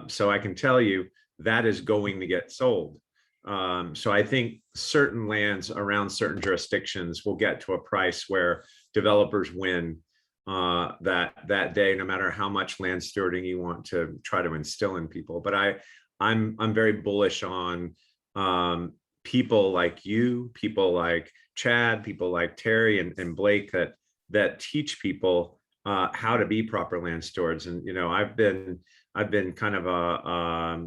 So I can tell you that is going to get sold. So I think certain lands around certain jurisdictions will get to a price where developers win that day, no matter how much land stewarding you want to try to instill in people. But I'm very bullish on people like you, people like Chad, people like Terry and Blake that teach people how to be proper land stewards. And I've been kind of a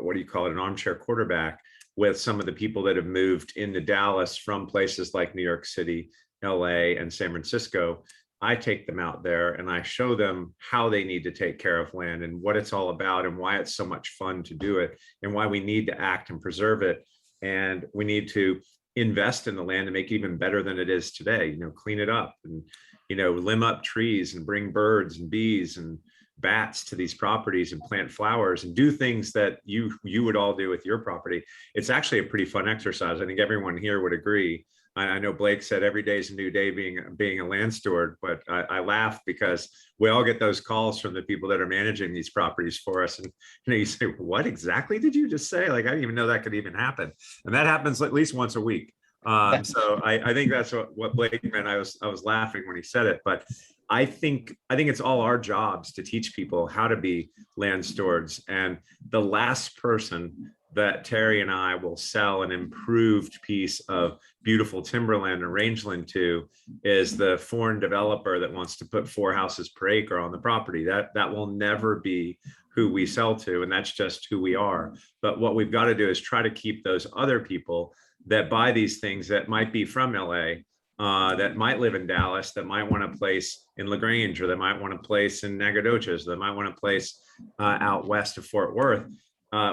what do you call it, an armchair quarterback with some of the people that have moved into Dallas from places like New York City, LA, and San Francisco. I take them out there and I show them how they need to take care of land and what it's all about and why it's so much fun to do it and why we need to act and preserve it. And we need to invest in the land to make it even better than it is today, clean it up and, limb up trees and bring birds and bees and bats to these properties and plant flowers and do things that you would all do with your property. It's actually a pretty fun exercise. I think everyone here would agree. I know Blake said every day is a new day being a land steward, but I laugh because we all get those calls from the people that are managing these properties for us. And you say, what exactly did you just say? Like, I didn't even know that could even happen. And that happens at least once a week. So I think that's what Blake meant. I was laughing when he said it, but I think it's all our jobs to teach people how to be land stewards. And the last person that Terry and I will sell an improved piece of beautiful timberland or rangeland to is the foreign developer that wants to put 4 houses per acre on the property. That will never be who we sell to, and that's just who we are. But what we've got to do is try to keep those other people that buy these things that might be from LA, that might live in Dallas, that might want a place in LaGrange, or that might want a place in Nacogdoches, that might want a place out west of Fort Worth.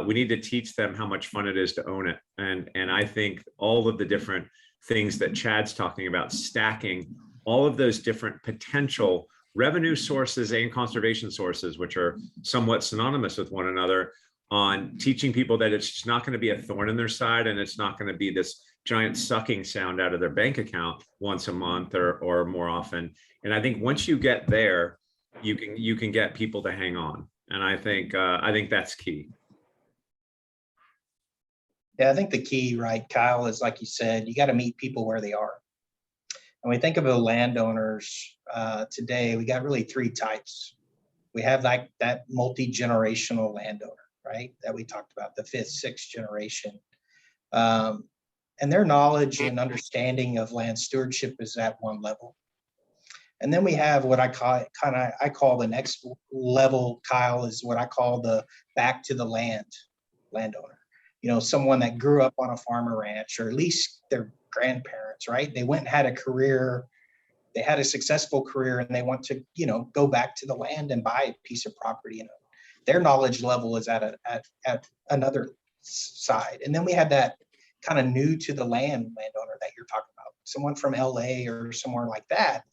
We need to teach them how much fun it is to own it. And I think all of the different things that Chad's talking about, stacking all of those different potential revenue sources and conservation sources, which are somewhat synonymous with one another, on teaching people that it's just not going to be a thorn in their side, and it's not going to be this giant sucking sound out of their bank account once a month or more often. And I think once you get there, you can get people to hang on. And I think that's key. Yeah, I think the key, right, Kyle, is like you said, you got to meet people where they are. And we think of the landowners today, we got really 3 types. We have like that multi-generational landowner, right, that we talked about, the 5th, 6th generation. And their knowledge and understanding of land stewardship is at one level. And then we have what I call the next level, Kyle, is what I call the back to the landowner. You know, someone that grew up on a farm or ranch, or at least their grandparents, right? They went and had a career, they had a successful career, and they want to, you know, go back to the land and buy a piece of property. You know, their knowledge level is at another side. And then we have that kind of new to the landowner that you're talking about, someone from LA or somewhere like that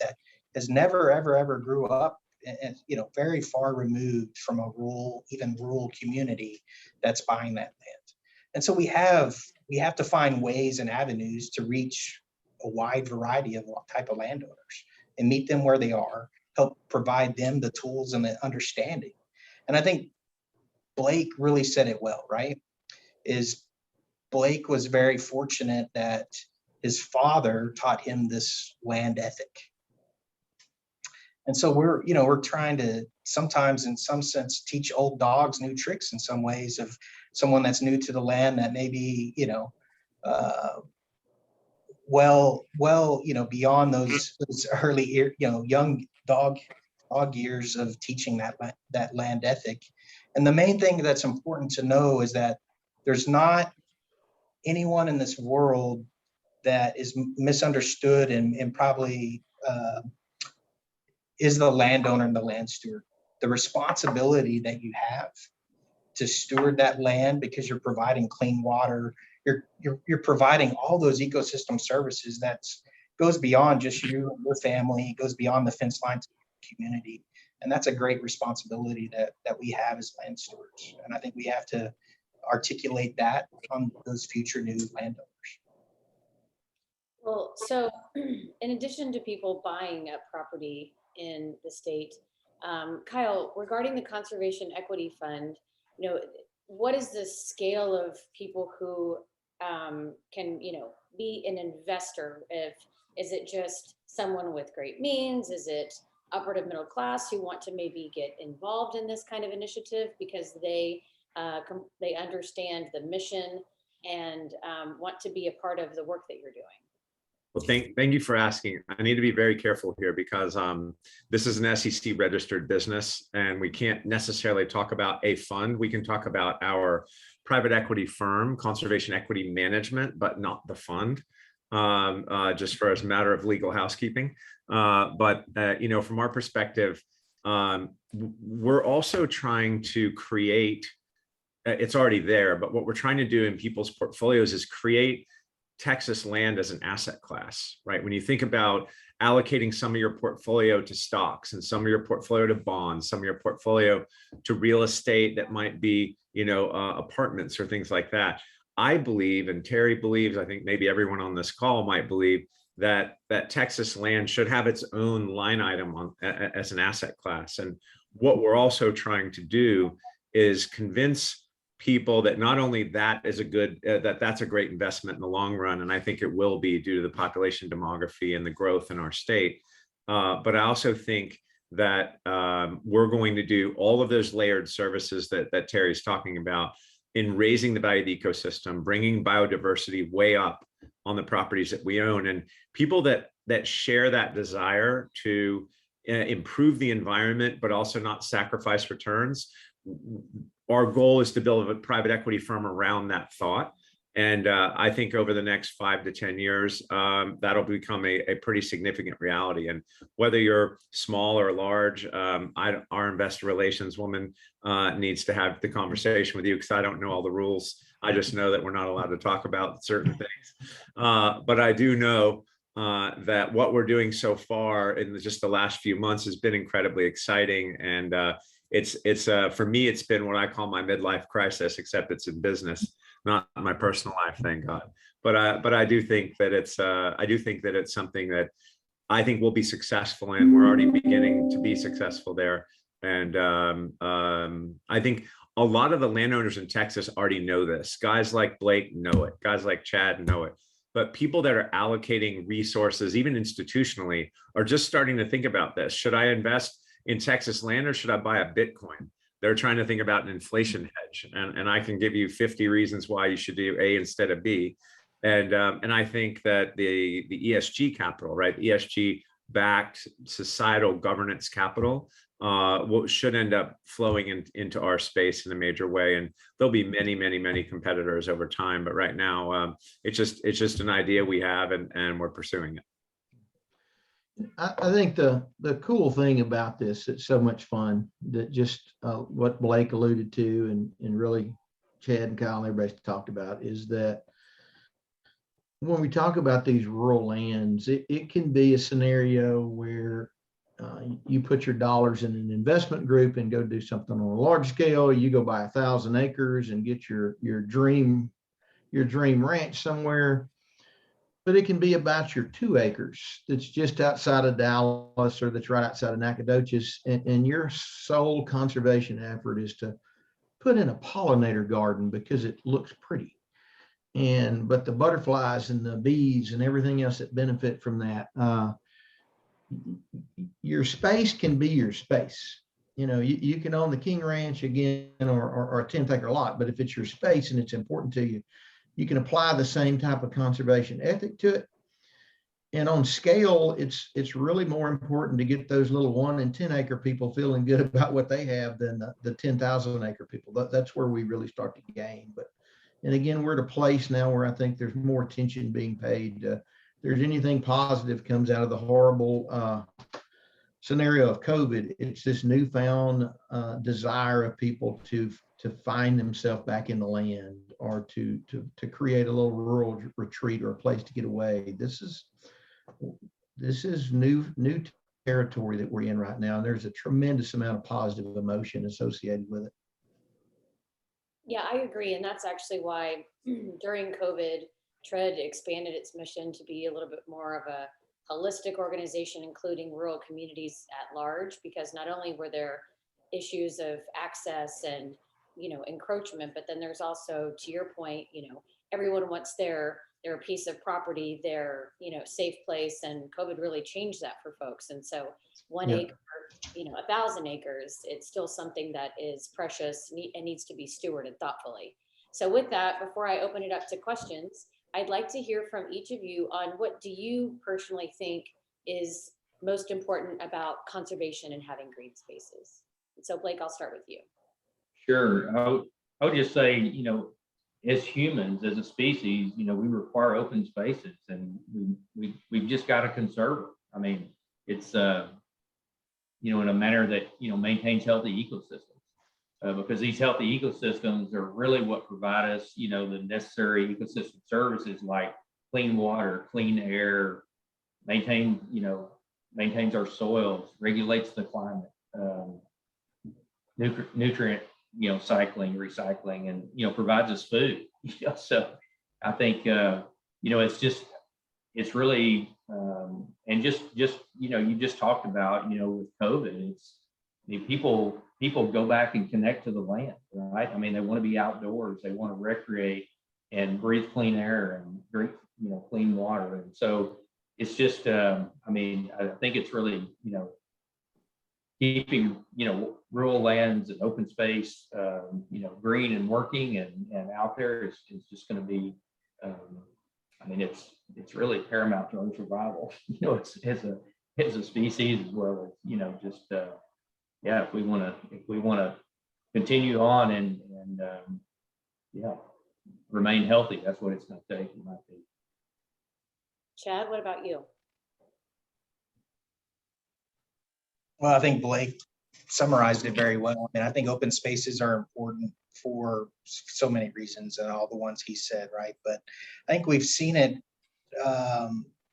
has never ever grew up and, you know, very far removed from a rural community that's buying that land. And so we have to find ways and avenues to reach a wide variety of type of landowners and meet them where they are, help provide them the tools and the understanding. And I think Blake really said it well, right? Blake was very fortunate that his father taught him this land ethic. And so we're trying to sometimes, in some sense, teach old dogs new tricks in some ways, of someone that's new to the land that maybe, you know, beyond those early, young dog years of teaching that land ethic. And the main thing that's important to know is that there's not anyone in this world that is misunderstood and probably is the landowner and the land steward. The responsibility that you have to steward that land, because you're providing clean water, you're providing all those ecosystem services that goes beyond just you and your family, goes beyond the fence line to the community. And that's a great responsibility that we have as land stewards. And I think we have to articulate that on those future new landowners. Well, so in addition to people buying up property in the state, Kyle, regarding the Conservation Equity Fund, you know, what is the scale of people who can, you know, be an investor? Is it just someone with great means? Is it upper to middle class who want to maybe get involved in this kind of initiative because they understand the mission and want to be a part of the work that you're doing? Well, thank you for asking. I need to be very careful here because this is an SEC registered business, and we can't necessarily talk about a fund. We can talk about our private equity firm, Conservation Equity Management, but not the fund, just for as a matter of legal housekeeping. But you know, from our perspective, we're also trying to create. It's already there, but what we're trying to do in people's portfolios is create Texas land as an asset class, right? When you think about allocating some of your portfolio to stocks and some of your portfolio to bonds, some of your portfolio to real estate that might be, apartments or things like that. I believe, and Terry believes, I think maybe everyone on this call might believe that Texas land should have its own line item as an asset class. And what we're also trying to do is convince people that not only that is that's a great investment in the long run, and I think it will be due to the population demography and the growth in our state, but I also think that we're going to do all of those layered services that Terry's talking about in raising the value of the ecosystem, bringing biodiversity way up on the properties that we own, and people that share that desire to improve the environment, but also not sacrifice returns. Our goal is to build a private equity firm around that thought. And I think over the next 5 to 10 years, that'll become a pretty significant reality. And whether you're small or large, our investor relations woman needs to have the conversation with you, because I don't know all the rules. I just know that we're not allowed to talk about certain things. But I do know that what we're doing so far in just the last few months has been incredibly exciting. And it's for me, it's been what I call my midlife crisis, except it's in business, not my personal life, thank God. But I do think that it's something that I think will be successful, and we're already beginning to be successful there. And I think a lot of the landowners in Texas already know this. Guys like Blake know it. Guys like Chad know it. But people that are allocating resources, even institutionally, are just starting to think about this. Should I invest in Texas land, or should I buy a Bitcoin? They're trying to think about an inflation hedge. And I can give you 50 reasons why you should do A instead of B. And I think that the ESG capital, right? ESG backed societal governance capital should end up flowing into our space in a major way. And there'll be many, many, many competitors over time. But right now, it's just an idea we have, and we're pursuing it. I think the cool thing about this, it's so much fun, that just what Blake alluded to, and really Chad and Kyle and everybody's talked about, is that when we talk about these rural lands, it can be a scenario where you put your dollars in an investment group and go do something on a large scale. You go buy 1,000 acres and get your dream ranch somewhere. But it can be about your 2 acres that's just outside of Dallas, or that's right outside of Nacogdoches, and your sole conservation effort is to put in a pollinator garden because it looks pretty. But the butterflies and the bees and everything else that benefit from that, your space can be your space. You can own the King Ranch again, or a 10th acre lot, but if it's your space and it's important to you, you can apply the same type of conservation ethic to it. And on scale, it's really more important to get those little 1 and 10 acre people feeling good about what they have than the 10,000 acre people. That's where we really start to gain. And again, we're at a place now where I think there's more attention being paid. There's anything positive comes out of the horrible scenario of COVID, it's this newfound desire of people to find themselves back in the land, or to create a little rural retreat or a place to get away. This is new territory that we're in right now, and there's a tremendous amount of positive emotion associated with it. Yeah, I agree. And that's actually why during COVID, TRED expanded its mission to be a little bit more of a holistic organization, including rural communities at large, because not only were there issues of access and encroachment, but then there's also, to your point, everyone wants their piece of property, their safe place, and COVID really changed that for folks. And so 1 acre, 1,000 acres, it's still something that is precious and needs to be stewarded thoughtfully. So with that, before I open it up to questions, I'd like to hear from each of you on what do you personally think is most important about conservation and having green spaces. And so Blake, I'll start with you. Sure. I would just say, as humans, as a species, we require open spaces, and we've just got to conserve them. I mean, it's in a manner that maintains healthy ecosystems, because these healthy ecosystems are really what provide us the necessary ecosystem services like clean water, clean air, maintains our soils, regulates the climate, nutrient, cycling, recycling, and, provides us food. So I think, it's really, and just, you just talked about, with COVID, people go back and connect to the land, right? I mean, they want to be outdoors, they want to recreate and breathe clean air and drink, clean water. And so it's just, I think it's really, keeping, rural lands and open space, green and working and out there is just going to be, it's really paramount to our survival, it's as a species, as well as, if we want to continue on and remain healthy, that's what it's going to take, in my opinion. Chad, what about you? Well, I think Blake summarized it very well. I mean, I think open spaces are important for so many reasons, and all the ones he said, right? But I think we've seen it,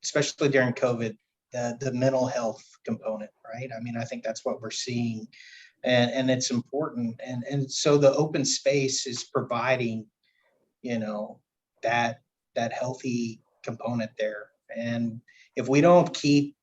especially during COVID, the mental health component, right? I mean, I think that's what we're seeing, and it's important. And so the open space is providing, that healthy component there. And if we don't keep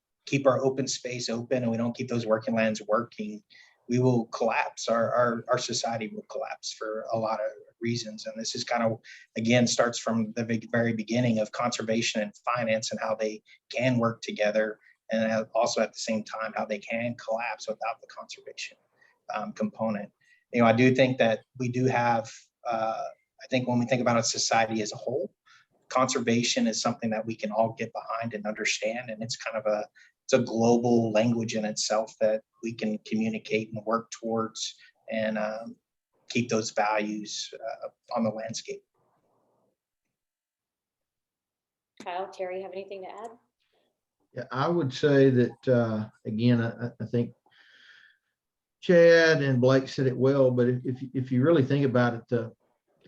our open space open and we don't keep those working lands working, we will collapse. Our society will collapse for a lot of reasons. And this is kind of, again, starts from the very beginning of conservation and finance and how they can work together. And also at the same time, how they can collapse without the conservation component. I do think that we do have, I think when we think about a society as a whole, conservation is something that we can all get behind and understand. And it's kind of it's a global language in itself that we can communicate and work towards and keep those values on the landscape. Kyle, Terry, have anything to add? Yeah, I would say that, again, I think Chad and Blake said it well, but if you really think about it, the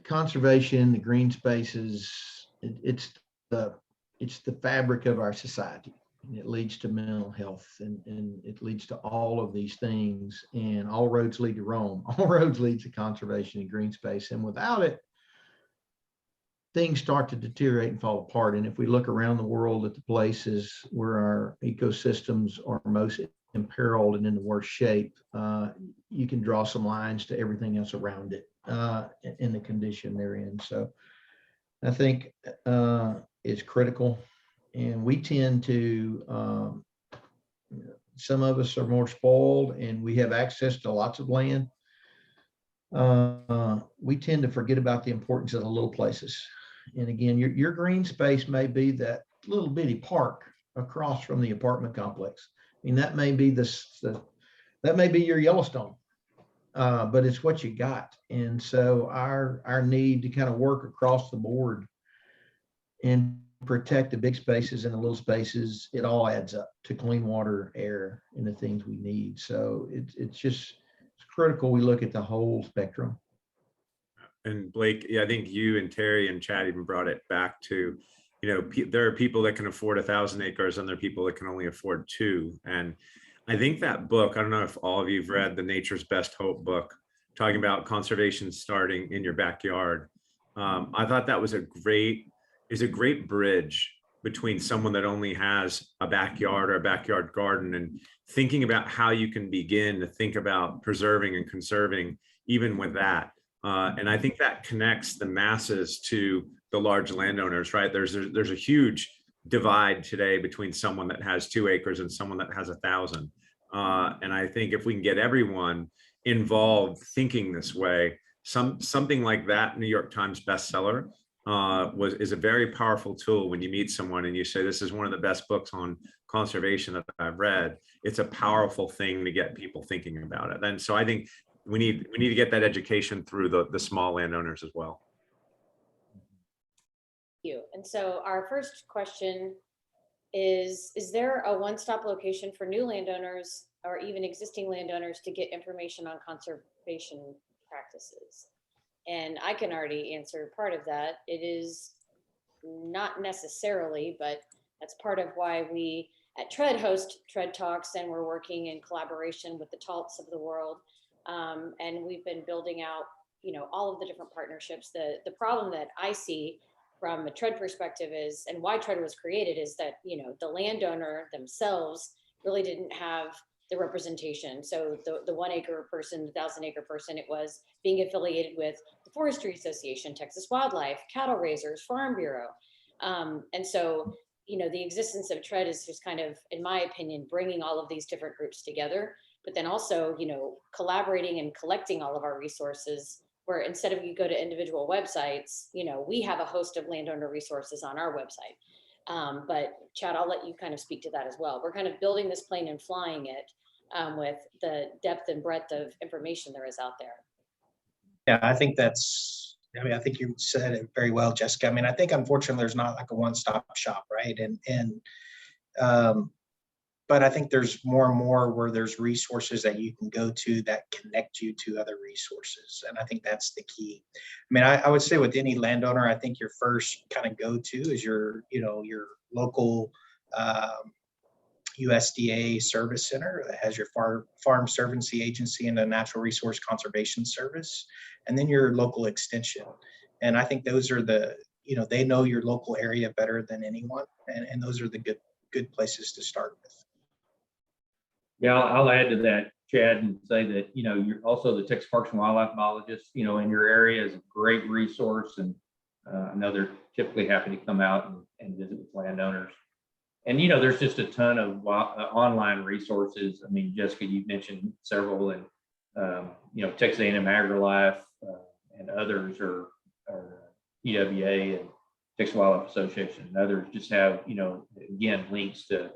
conservation, the green spaces, it's the fabric of our society. And it leads to mental health, and it leads to all of these things, and all roads lead to Rome. All roads lead to conservation and green space. And without it, things start to deteriorate and fall apart. And if we look around the world at the places where our ecosystems are most imperiled and in the worst shape, you can draw some lines to everything else around it in the condition they're in. So I think it's critical. And we tend to, some of us are more spoiled and we have access to lots of land. We tend to forget about the importance of the little places. And again, your green space may be that little bitty park across from the apartment complex. I mean, that may be that may be your Yellowstone, but it's what you got. And so our need to kind of work across the board and protect the big spaces and the little spaces, it all adds up to clean water, air, and the things we need. So it's critical we look at the whole spectrum. And Blake, yeah, I think you and Terry and Chad even brought it back to, there are people that can afford 1,000 acres and there are people that can only afford 2. And I think that book, I don't know if all of you've read the Nature's Best Hope book, talking about conservation starting in your backyard. I thought that was a great bridge between someone that only has a backyard or a backyard garden and thinking about how you can begin to think about preserving and conserving even with that. And I think that connects the masses to the large landowners, right? There's a huge divide today between someone that has 2 acres and someone that has 1,000. And I think if we can get everyone involved thinking this way, something like that New York Times bestseller is a very powerful tool when you meet someone and you say, this is one of the best books on conservation that I've read. It's a powerful thing to get people thinking about it. And so I think we need to get that education through the small landowners as well. Thank you. And so our first question is there a one-stop location for new landowners or even existing landowners to get information on conservation practices? And I can already answer part of that. It is not necessarily, but that's part of why we at TRED host TRED Talks, and we're working in collaboration with the TALTs of the world. And we've been building out, all of the different partnerships. The problem that I see from a TRED perspective is, and why TRED was created, is that, the landowner themselves really didn't have the representation. So the 1 acre person, the 1,000 acre person, it was being affiliated with the Forestry Association, Texas Wildlife, cattle raisers, Farm Bureau. And so, the existence of TRED is just kind of, in my opinion, bringing all of these different groups together, but then also, collaborating and collecting all of our resources, where instead of you go to individual websites, we have a host of landowner resources on our website. But Chad, I'll let you kind of speak to that as well. We're kind of building this plane and flying it with the depth and breadth of information there is out there. Yeah, I think I think you said it very well, Jessica. I mean, I think unfortunately there's not like a one-stop shop, right? But I think there's more and more where there's resources that you can go to that connect you to other resources. And I think that's the key. I mean, I would say with any landowner, I think your first kind of go-to is your local USDA service center that has your farm servancy agency and the natural resource conservation service, and then your local extension. And I think those are they know your local area better than anyone. And those are the good places to start with. Yeah, I'll add to that, Chad, and say that, you're also the Texas Parks and Wildlife biologist, in your area is a great resource. And I know they're typically happy to come out and visit with landowners. And, there's just a ton of online resources. I mean, Jessica, you mentioned several, and, Texas A&M AgriLife and others are EWA and Texas Wildlife Association and others just have, again, links to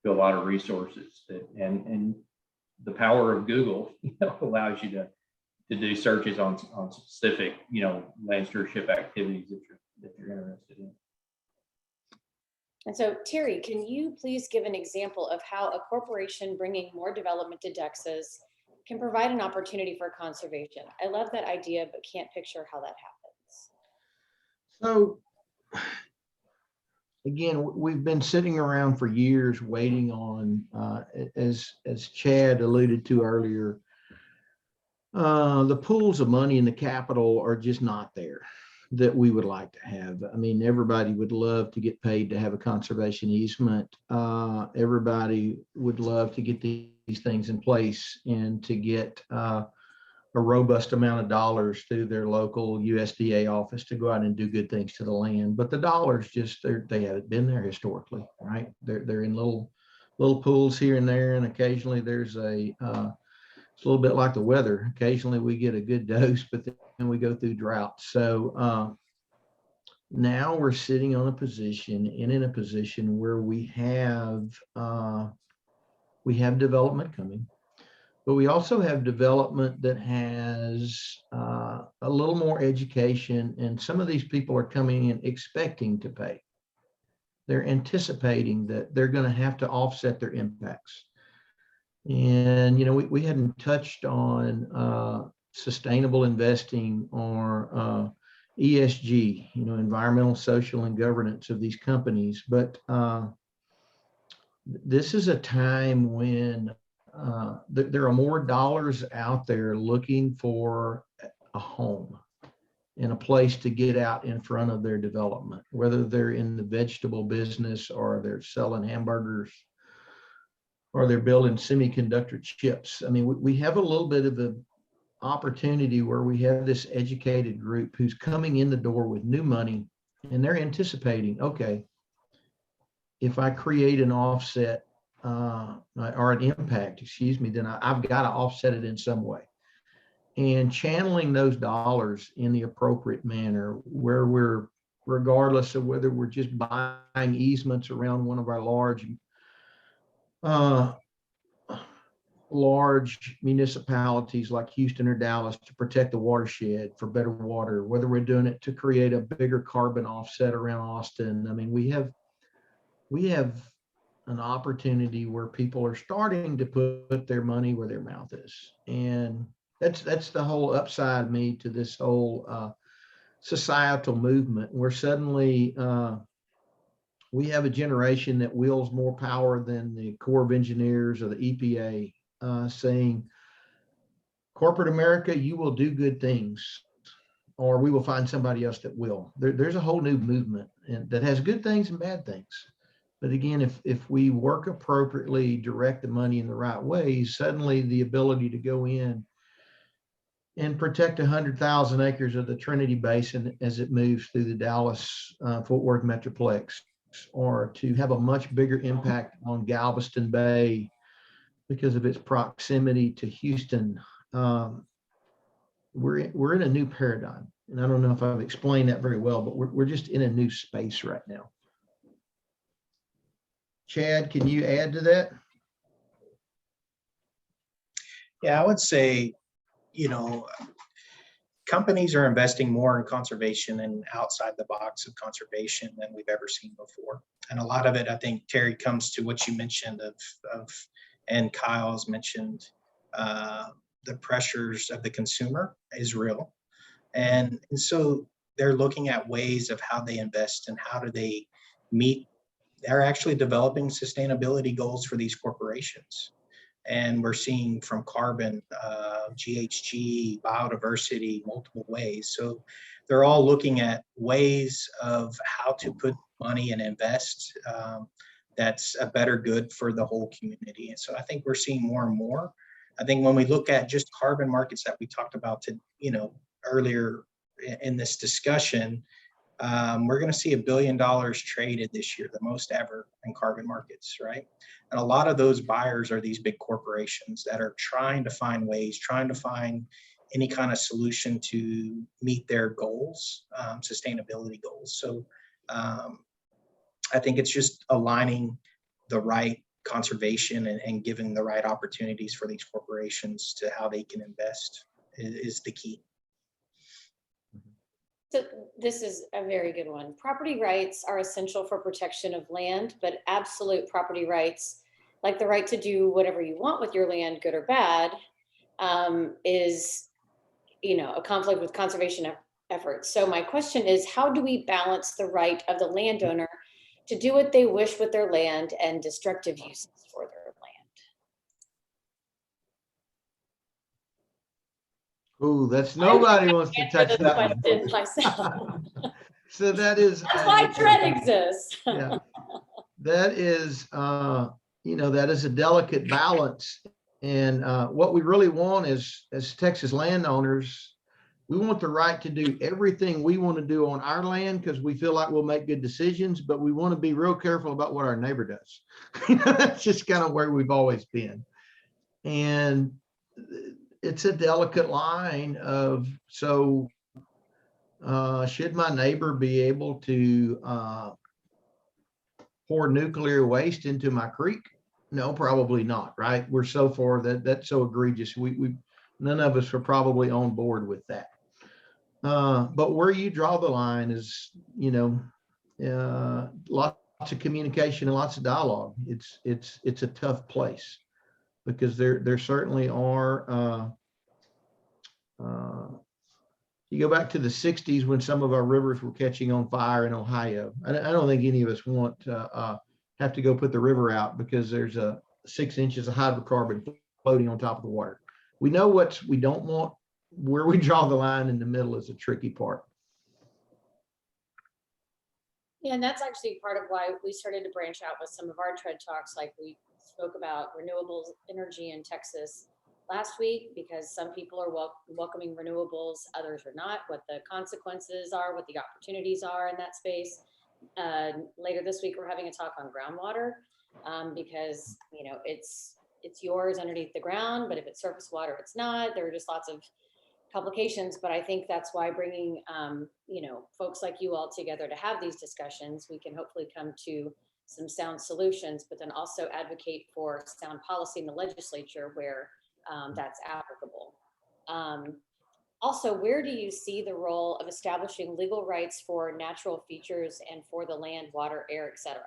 a lot of resources and the power of Google, allows you to do searches on specific, land stewardship activities that you're interested in. And so, Terry, can you please give an example of how a corporation bringing more development to Texas can provide an opportunity for conservation? I love that idea, but can't picture how that happens. So again, we've been sitting around for years waiting on, as Chad alluded to earlier, the pools of money in the capital are just not there that we would like to have. I mean, everybody would love to get paid to have a conservation easement. Everybody would love to get these things in place and to get a robust amount of dollars through their local USDA office to go out and do good things to the land. But the dollars just, they haven't been there historically, right? They're in little pools here and there, and occasionally there's it's a little bit like the weather. Occasionally we get a good dose, but then we go through drought. So now we're sitting in a position where we have development coming, but we also have development that has a little more education, and some of these people are coming in expecting to pay. They're anticipating that they're going to have to offset their impacts. And, we hadn't touched on sustainable investing or ESG, environmental, social, and governance of these companies. But this is a time when there are more dollars out there looking for a home and a place to get out in front of their development, whether they're in the vegetable business or they're selling hamburgers or they're building semiconductor chips. I mean, we have a little bit of an opportunity where we have this educated group who's coming in the door with new money, and they're anticipating, okay, if I create an offset or an impact, then I've got to offset it in some way. And channeling those dollars in the appropriate manner, where we're, regardless of whether we're just buying easements around one of our large municipalities like Houston or Dallas to protect the watershed for better water, whether we're doing it to create a bigger carbon offset around Austin. I mean, we have an opportunity where people are starting to put their money where their mouth is. And that's the whole upside to this whole societal movement where suddenly we have a generation that wields more power than the Corps of Engineers or the EPA, saying, corporate America, you will do good things, or we will find somebody else that will. There's a whole new movement and that has good things and bad things. But again, if we work appropriately, direct the money in the right ways, suddenly the ability to go in and protect 100,000 acres of the Trinity Basin as it moves through the Dallas Fort Worth Metroplex, or to have a much bigger impact on Galveston Bay because of its proximity to Houston. We're in a new paradigm. And I don't know if I've explained that very well, but we're just in a new space right now. Chad, can you add to that? Yeah, I would say, companies are investing more in conservation and outside the box of conservation than we've ever seen before. And a lot of it, I think, Terry, comes to what you mentioned and Kyle's mentioned, the pressures of the consumer is real. And so they're looking at ways of how they invest and how do they meet. They're actually developing sustainability goals for these corporations. And we're seeing from carbon, GHG, biodiversity, multiple ways. So they're all looking at ways of how to put money and invest that's a better good for the whole community. And so I think we're seeing more and more. I think when we look at just carbon markets that we talked about earlier in this discussion, we're going to see $1 billion traded this year, the most ever in carbon markets, right? And a lot of those buyers are these big corporations that are trying to find ways, trying to find any kind of solution to meet their goals, sustainability goals. So I think it's just aligning the right conservation and giving the right opportunities for these corporations to how they can invest is the key. So this is a very good one. Property rights are essential for protection of land, but absolute property rights, like the right to do whatever you want with your land, good or bad, is, a conflict with conservation efforts. So my question is, how do we balance the right of the landowner to do what they wish with their land and destructive uses for their land? Oh, that's nobody wants to touch that question one. myself. So that is That's why dread exists. Yeah, that is that is a delicate balance. And what we really want is, as Texas landowners, we want the right to do everything we want to do on our land because we feel like we'll make good decisions, but we want to be real careful about what our neighbor does. That's just kind of where we've always been. And it's a delicate line of, so should my neighbor be able to pour nuclear waste into my creek? No, probably not, right? We're so far that's so egregious. We none of us are probably on board with that. But where you draw the line is, lots of communication and lots of dialogue. It's a tough place because there certainly are. You go back to the 60s when some of our rivers were catching on fire in Ohio. I don't think any of us want to have to go put the river out because there's 6 inches of hydrocarbon floating on top of the water. We know what we don't want. Where we draw the line in the middle is a tricky part. Yeah, and that's actually part of why we started to branch out with some of our TRED talks. Like we spoke about renewables energy in Texas last week, because some people are welcoming renewables, others are not, what the consequences are, what the opportunities are in that space. Later this week, we're having a talk on groundwater because, it's yours underneath the ground, but if it's surface water, it's not. There are just lots of complications, but I think that's why bringing, folks like you all together to have these discussions, we can hopefully come to some sound solutions, but then also advocate for sound policy in the legislature where that's applicable. Also, where do you see the role of establishing legal rights for natural features and for the land, water, air, etc.?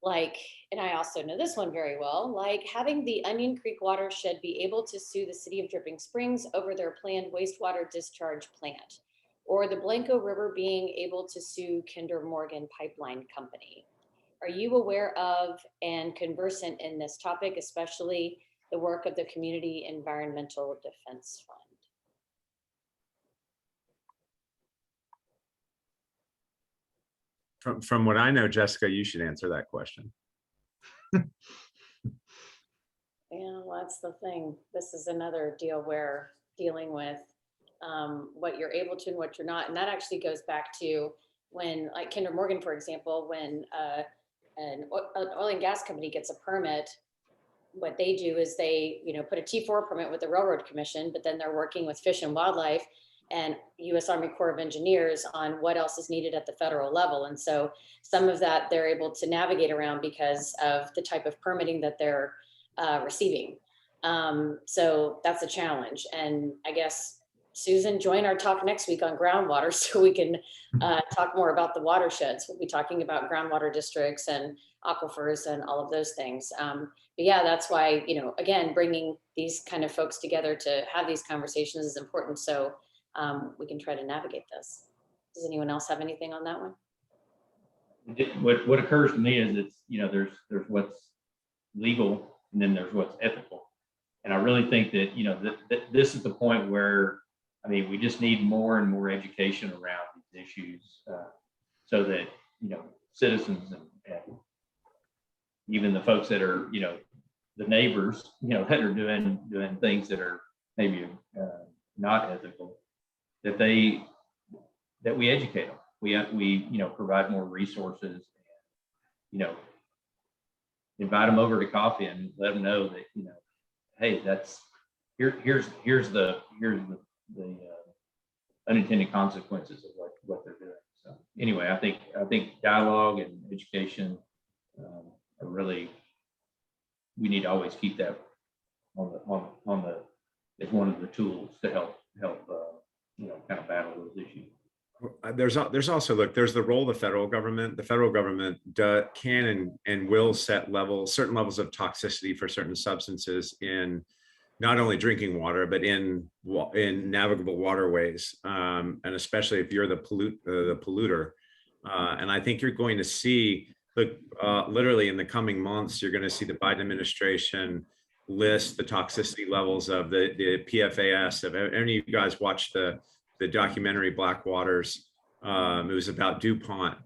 Like, and I also know this one very well, like having the Onion Creek watershed be able to sue the city of Dripping Springs over their planned wastewater discharge plant. or the Blanco River being able to sue Kinder Morgan Pipeline Company. Are you aware of and conversant in this topic, especially the work of the Community Environmental Defense Fund? From what I know, Jessica, you should answer that question. Yeah, well, that's the thing. This is another deal where dealing with what you're able to and what you're not. And that actually goes back to when, like Kinder Morgan, for example, when an oil and gas company gets a permit, what they do is they, put a T4 permit with the Railroad Commission, but then they're working with Fish and Wildlife and U.S. Army Corps of Engineers on what else is needed at the federal level. And so some of that they're able to navigate around because of the type of permitting that they're receiving. So that's a challenge. And I guess, Susan, join our talk next week on groundwater so we can talk more about the watersheds. We'll be talking about groundwater districts and aquifers and all of those things. But yeah, that's why, again, bringing these kind of folks together to have these conversations is important. So we can try to navigate this. Does anyone else have anything on that one? What occurs to me is it's, there's what's legal and then there's what's ethical. And I really think that, this is the point where, we just need more and more education around these issues so that, citizens and even the folks that are, the neighbors, that are doing things that are maybe not ethical, that we educate them. We provide more resources, and, invite them over to coffee and let them know that, hey, that's here's the unintended consequences of what they're doing. So anyway, I think dialogue and education are really, we need to always keep that on the as one of the tools to help kind of battle those issues. There's also, look, there's the role of the federal government. The federal government can and will set certain levels of toxicity for certain substances in not only drinking water, but in navigable waterways, and especially if you're the polluter. And I think you're going to see, look, literally in the coming months, you're going to see the Biden administration list the toxicity levels of the PFAS. If any of you guys watched the documentary Black Waters, it was about DuPont,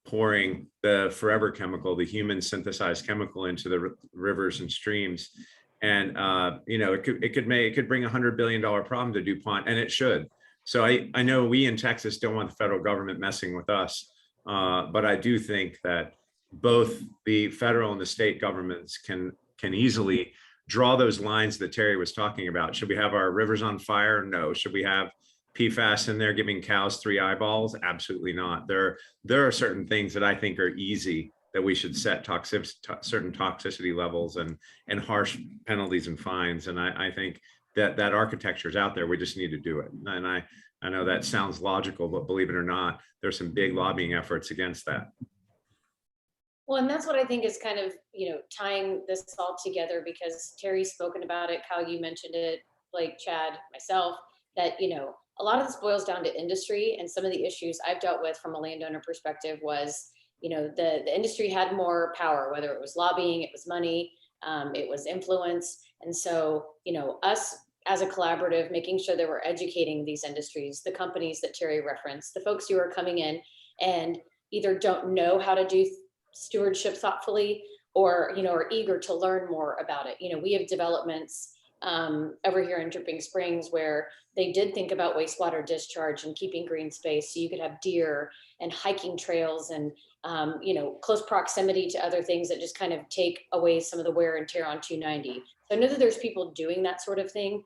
pouring the forever chemical, the human synthesized chemical, into the rivers and streams. And it could bring $100 billion problem to DuPont, and it should. So I know we in Texas don't want the federal government messing with us, but I do think that both the federal and the state governments can easily draw those lines that Terry was talking about. Should we have our rivers on fire? No. Should we have PFAS in there giving cows 3 eyeballs? Absolutely not. There are certain things that I think are easy that we should set certain toxicity levels and harsh penalties and fines. And I think that architecture is out there. We just need to do it. And I know that sounds logical, but believe it or not, there's some big lobbying efforts against that. Well, and that's what I think is kind of, tying this all together, because Terry's spoken about it, Kyle, you mentioned it, like Chad, myself, that, a lot of this boils down to industry. And some of the issues I've dealt with from a landowner perspective was, the industry had more power, whether it was lobbying, it was money, it was influence. And so, us as a collaborative, making sure that we're educating these industries, the companies that Terry referenced, the folks who are coming in and either don't know how to do stewardship thoughtfully or, are eager to learn more about it. We have developments over here in Dripping Springs where they did think about wastewater discharge and keeping green space so you could have deer and hiking trails and close proximity to other things that just kind of take away some of the wear and tear on 290. So I know that there's people doing that sort of thing.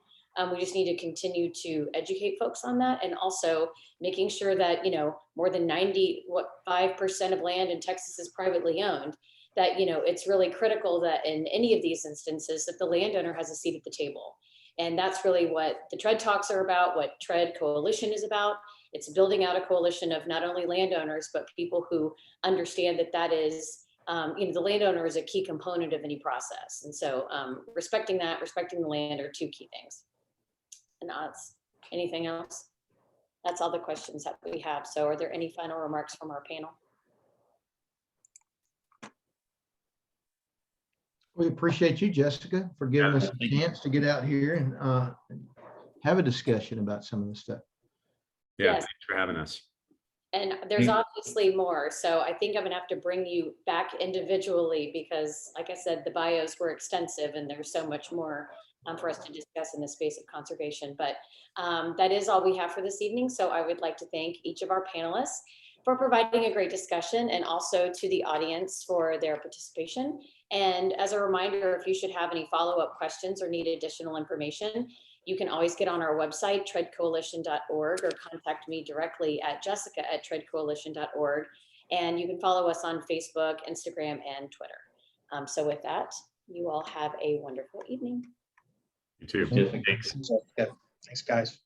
We just need to continue to educate folks on that, and also making sure that more than 5% of land in Texas is privately owned. That it's really critical that in any of these instances that the landowner has a seat at the table. And that's really what the TREAD talks are about, what TREAD Coalition is about. It's building out a coalition of not only landowners, but people who understand that is, the landowner is a key component of any process. And so respecting the land are two key things. And anything else? That's all the questions that we have. So are there any final remarks from our panel? We appreciate you, Jessica, for giving us a chance to get out here and have a discussion about some of the stuff. Yeah, Yes. thanks for having us. And there's obviously more. So I think I'm gonna have to bring you back individually because like I said, the bios were extensive and there's so much more for us to discuss in the space of conservation. But that is all we have for this evening. So I would like to thank each of our panelists for providing a great discussion and also to the audience for their participation. And as a reminder, if you should have any follow-up questions or need additional information, you can always get on our website, treadcoalition.org, or contact me directly at jessica@treadcoalition.org. And you can follow us on Facebook, Instagram, and Twitter. So with that, you all have a wonderful evening. You too. Jessica. Thanks. Thanks, guys.